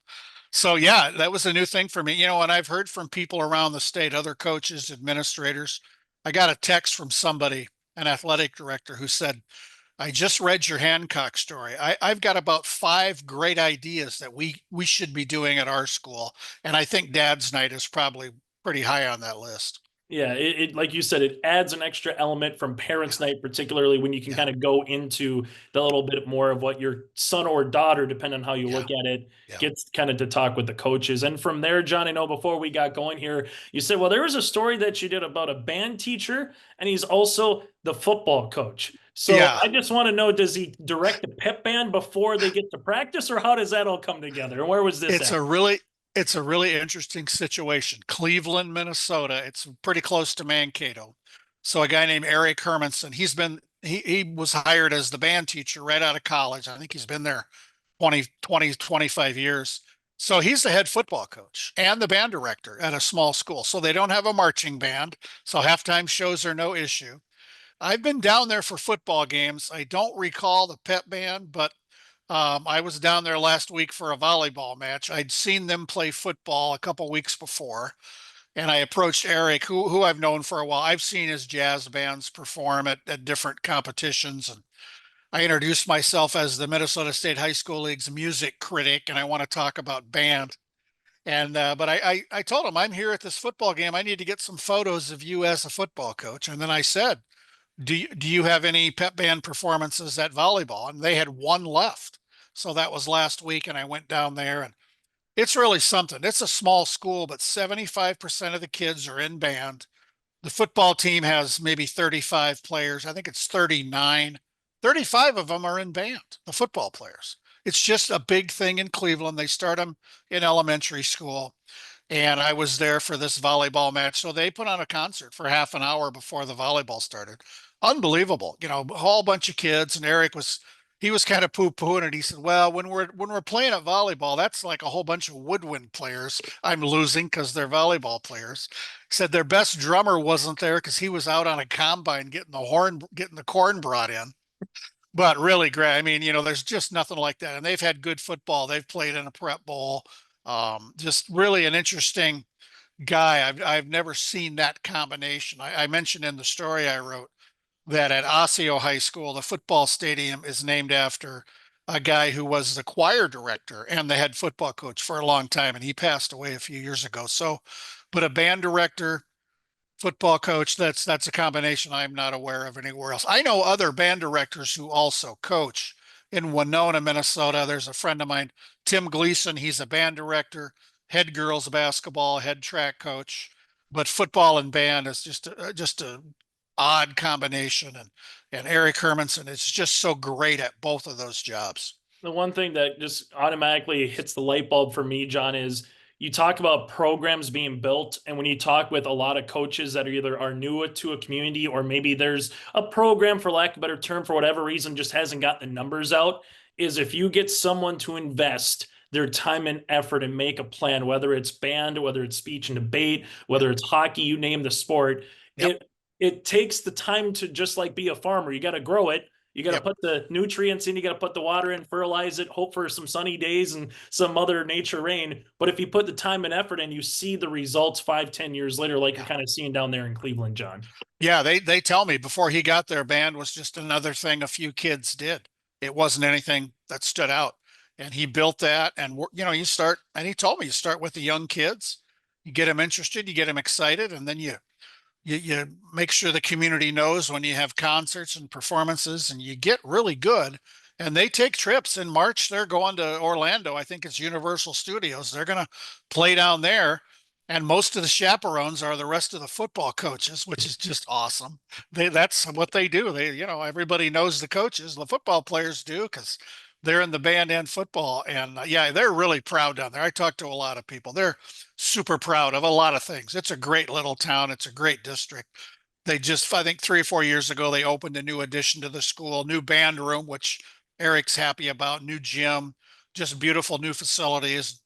So yeah, that was a new thing for me, and I've heard from people around the state, other coaches, administrators. I got a text from somebody, an athletic director, who said, I just read your Hancock story. I've got about 5 great ideas that we should be doing at our school. And I think Dad's Night is probably pretty high on that list. Yeah, it like you said, it adds an extra element from Parents' Night, particularly when you can kind of go into the little bit more of what your son or daughter, depending on how you look at it, gets kind of to talk with the coaches. And from there, John, I know before we got going here, you said, well, there was a story that you did about a band teacher, and he's also the football coach. So I just want to know, does he direct the pep band before they get to practice, or how does that all come together? And where was this It's a really interesting situation. Cleveland, Minnesota. It's pretty close to Mankato. So a guy named Eric Hermanson, he was hired as the band teacher right out of college. I think he's been there 25 years. So he's the head football coach and the band director at a small school. So they don't have a marching band. So halftime shows are no issue. I've been down there for football games. I don't recall the pep band, but I was down there last week for a volleyball match. I'd seen them play football a couple weeks before, and I approached Eric, who I've known for a while. I've seen his jazz bands perform at different competitions, and I introduced myself as the Minnesota State High School League's music critic, and I want to talk about band. And but I told him, I'm here at this football game. I need to get some photos of you as a football coach. And then I said, do you have any pep band performances at volleyball? And they had one left. So that was last week, and I went down there, and it's really something. It's a small school, but 75% of the kids are in band. The football team has maybe 35 players. I think it's 39. 35 of them are in band, the football players. It's just a big thing in Cleveland. They start them in elementary school. And I was there for this volleyball match. So they put on a concert for half an hour before the volleyball started. Unbelievable. A whole bunch of kids. And Eric was kind of poo-pooing it. He said, well, when we're playing at volleyball, that's like a whole bunch of woodwind players I'm losing because they're volleyball players. He said their best drummer wasn't there because he was out on a combine getting the corn brought in. But really great. I mean, there's just nothing like that. And they've had good football. They've played in a prep bowl. Just really an interesting guy. I've never seen that combination. I mentioned in the story I wrote that at Osseo High School, the football stadium is named after a guy who was the choir director and the head football coach for a long time, and he passed away a few years ago. So, but a band director, football coach, that's a combination I'm not aware of anywhere else. I know other band directors who also coach in Winona, Minnesota. There's a friend of mine, Tim Gleason. He's a band director, head girls basketball, head track coach, but football and band is just a odd combination. And Eric Hermanson is just so great at both of those jobs. The one thing that just automatically hits the light bulb for me, John, is you talk about programs being built, and when you talk with a lot of coaches that are new to a community, or maybe there's a program, for lack of a better term, for whatever reason, just hasn't got the numbers out, is if you get someone to invest their time and effort and make a plan, whether it's band, whether it's speech and debate, whether it's hockey, you name the sport, it takes the time to just like be a farmer. You got to grow it. You got to put the nutrients in, you got to put the water in, fertilize it, hope for some sunny days and some mother nature rain. But if you put the time and effort in, you see the results 5-10 years later, like you're kind of seeing down there in Cleveland, John. Yeah, they tell me before he got there, band was just another thing a few kids did. It wasn't anything that stood out. And he built that. And, you start, and he told me, you start with the young kids, you get them interested, you get them excited, and then you make sure the community knows when you have concerts and performances, and you get really good. And they take trips. In March, they're going to Orlando. I think it's Universal Studios. They're going to play down there. And most of the chaperones are the rest of the football coaches, which is just awesome. That's what they do. Everybody knows the coaches. The football players do, because they're in the band and football. And they're really proud down there. I talked to a lot of people. They're super proud of a lot of things. It's a great little town. It's a great district. They just, I think 3 or 4 years ago, they opened a new addition to the school, new band room, which Eric's happy about, new gym, just beautiful new facilities.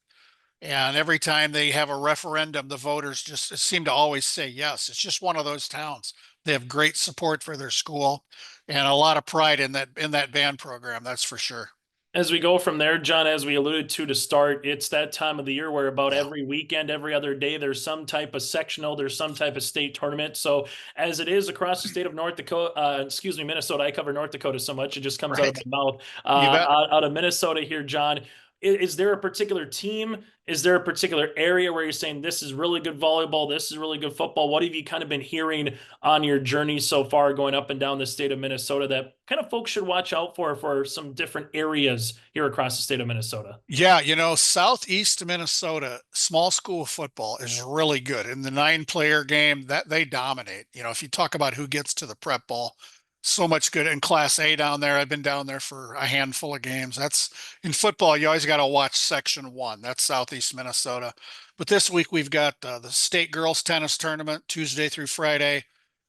And every time they have a referendum, the voters just seem to always say yes. It's just one of those towns. They have great support for their school and a lot of pride in that band program. That's for sure. As we go from there, John, as we alluded to start, it's that time of the year where about every weekend, every other day, there's some type of sectional, there's some type of state tournament. So as it is across the state of Minnesota, I cover North Dakota so much, it just comes out of my mouth. Out of Minnesota here, John, is there a particular team? Is there a particular area where you're saying this is really good volleyball, this is really good football? What have you kind of been hearing on your journey so far going up and down the state of Minnesota that kind of folks should watch out for some different areas here across the state of Minnesota? Yeah, Southeast Minnesota, small school football is really good. In the 9-player game, that they dominate. If you talk about who gets to the prep ball, so much good in Class A down there. I've been down there for a handful of games. That's in football. You always got to watch Section 1. That's Southeast Minnesota. But this week we've got the state girls tennis tournament Tuesday through Friday.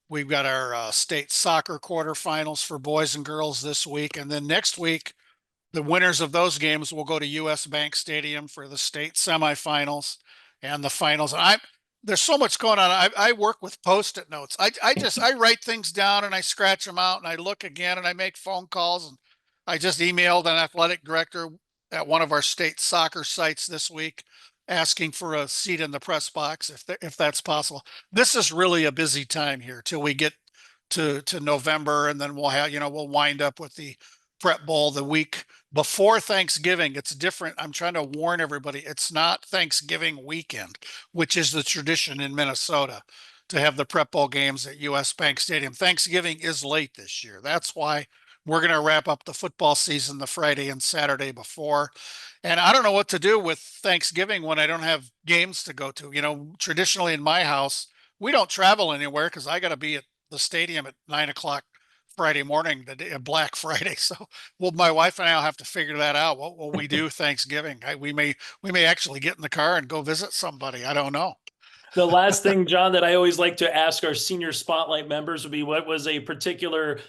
We've got our state soccer quarterfinals for boys and girls this week. And then next week, the winners of those games will go to US Bank Stadium for the state semifinals and the finals. There's so much going on. I work with Post-it notes. I write things down and I scratch them out and I look again and I make phone calls. And I just emailed an athletic director at one of our state soccer sites this week asking for a seat in the press box if that's possible. This is really a busy time here till we get to November, and then we'll wind up with the prep bowl the week before Thanksgiving. It's different. I'm trying to warn everybody. It's not Thanksgiving weekend, which is the tradition in Minnesota to have the prep bowl games at US Bank Stadium. Thanksgiving is late this year. That's why we're going to wrap up the football season the Friday and Saturday before. And I don't know what to do with Thanksgiving when I don't have games to go to. Traditionally in my house, we don't travel anywhere because I got to be at the stadium at 9:00 Friday morning, the day of Black Friday. So, my wife and I will have to figure that out. What will we do Thanksgiving? We may actually get in the car and go visit somebody. I don't know. The last thing, John, that I always like to ask our senior spotlight members would be what was a particular,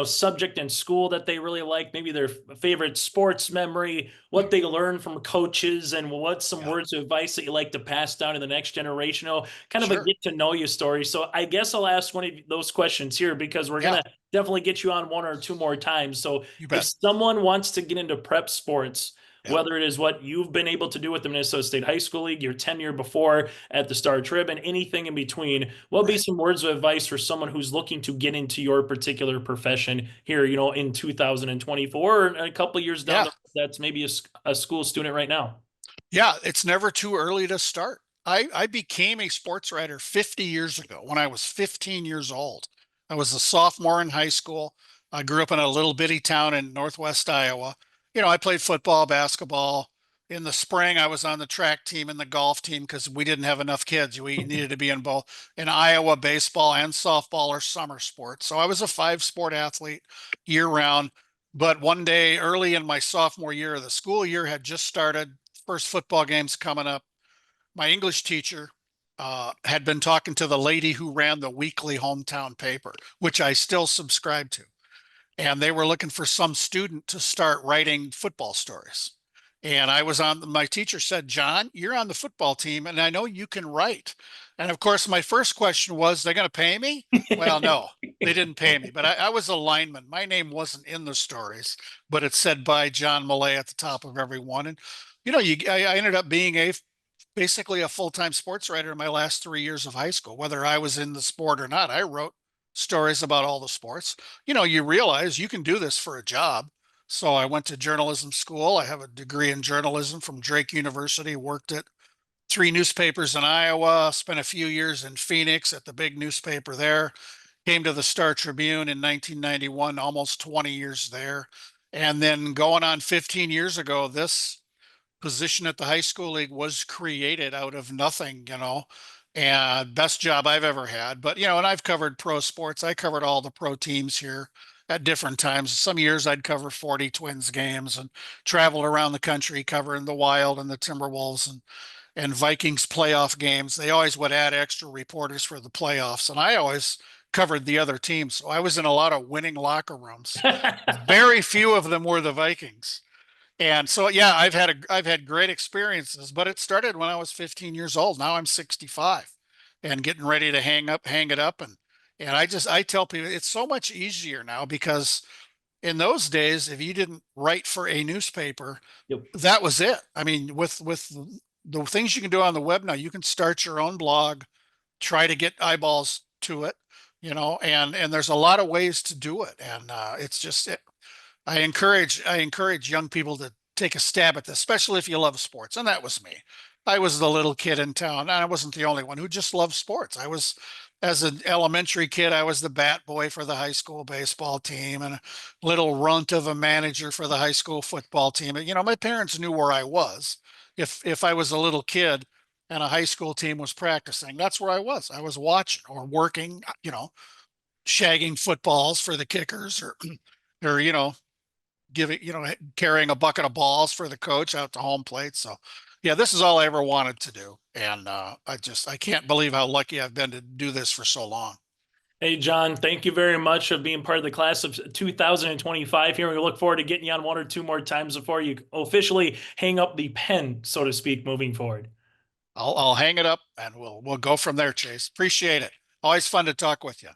subject in school that they really liked, maybe their favorite sports memory, what they learned from coaches, and what's some words of advice that you like to pass down to the next generation, kind of a get to know you story. So I guess I'll ask one of those questions here because we're going to definitely get you on 1 or 2 more times. So if someone wants to get into prep sports, whether it is what you've been able to do with the Minnesota State High School League, your tenure before at the Star Trib, and anything in between, what would be some words of advice for someone who's looking to get into your particular profession here, in 2024 or a couple of years down, that's maybe a school student right now? Yeah, it's never too early to start. I became a sports writer 50 years ago when I was 15 years old. I was a sophomore in high school. I grew up in a little bitty town in Northwest Iowa. I played football, basketball. In the spring, I was on the track team and the golf team because we didn't have enough kids. We needed to be in both. In Iowa, baseball and softball are summer sports. So I was a 5-sport athlete year round. But one day early in my sophomore year, the school year had just started. First football games coming up. my English teacher had been talking to the lady who ran the weekly hometown paper, which I still subscribe to. And they were looking for some student to start writing football stories. And my teacher said, John, you're on the football team and I know you can write. And of course, my first question was, they're going to pay me? Well, no, they didn't pay me, but I was a lineman. My name wasn't in the stories, but it said by John Millea at the top of every one. And, I ended up being basically a full-time sports writer in my last 3 years of high school, whether I was in the sport or not. I wrote stories about all the sports. You realize you can do this for a job. So I went to journalism school. I have a degree in journalism from Drake University, worked at 3 newspapers in Iowa, spent a few years in Phoenix at the big newspaper there, came to the Star Tribune in 1991, almost 20 years there. And then going on 15 years ago, this position at the high school league was created out of nothing, and best job I've ever had. But, and I've covered pro sports. I covered all the pro teams here at different times. Some years I'd cover 40 Twins games and traveled around the country covering the Wild and the Timberwolves and Vikings playoff games. They always would add extra reporters for the playoffs. And I always covered the other teams. So I was in a lot of winning locker rooms. Very few of them were the Vikings. And so, yeah, I've had great experiences, but it started when I was 15 years old. Now I'm 65 and getting ready to hang it up. And I tell people it's so much easier now, because in those days, if you didn't write for a newspaper, that was it. I mean, with the things you can do on the web now, you can start your own blog, try to get eyeballs to it, and there's a lot of ways to do it. And it's just I encourage young people to take a stab at this, especially if you love sports. And that was me. I was the little kid in town, and I wasn't the only one who just loved sports. As an elementary kid, I was the bat boy for the high school baseball team and a little runt of a manager for the high school football team. My parents knew where I was. If I was a little kid and a high school team was practicing, that's where I was. I was watching or working, shagging footballs for the kickers or carrying a bucket of balls for the coach out to home plate. So yeah, this is all I ever wanted to do. And I can't believe how lucky I've been to do this for so long. Hey, John, thank you very much for being part of the class of 2025 here. We look forward to getting you on 1 or 2 more times before you officially hang up the pen, so to speak, moving forward. I'll hang it up and we'll go from there, Chase. Appreciate it. Always fun to talk with you.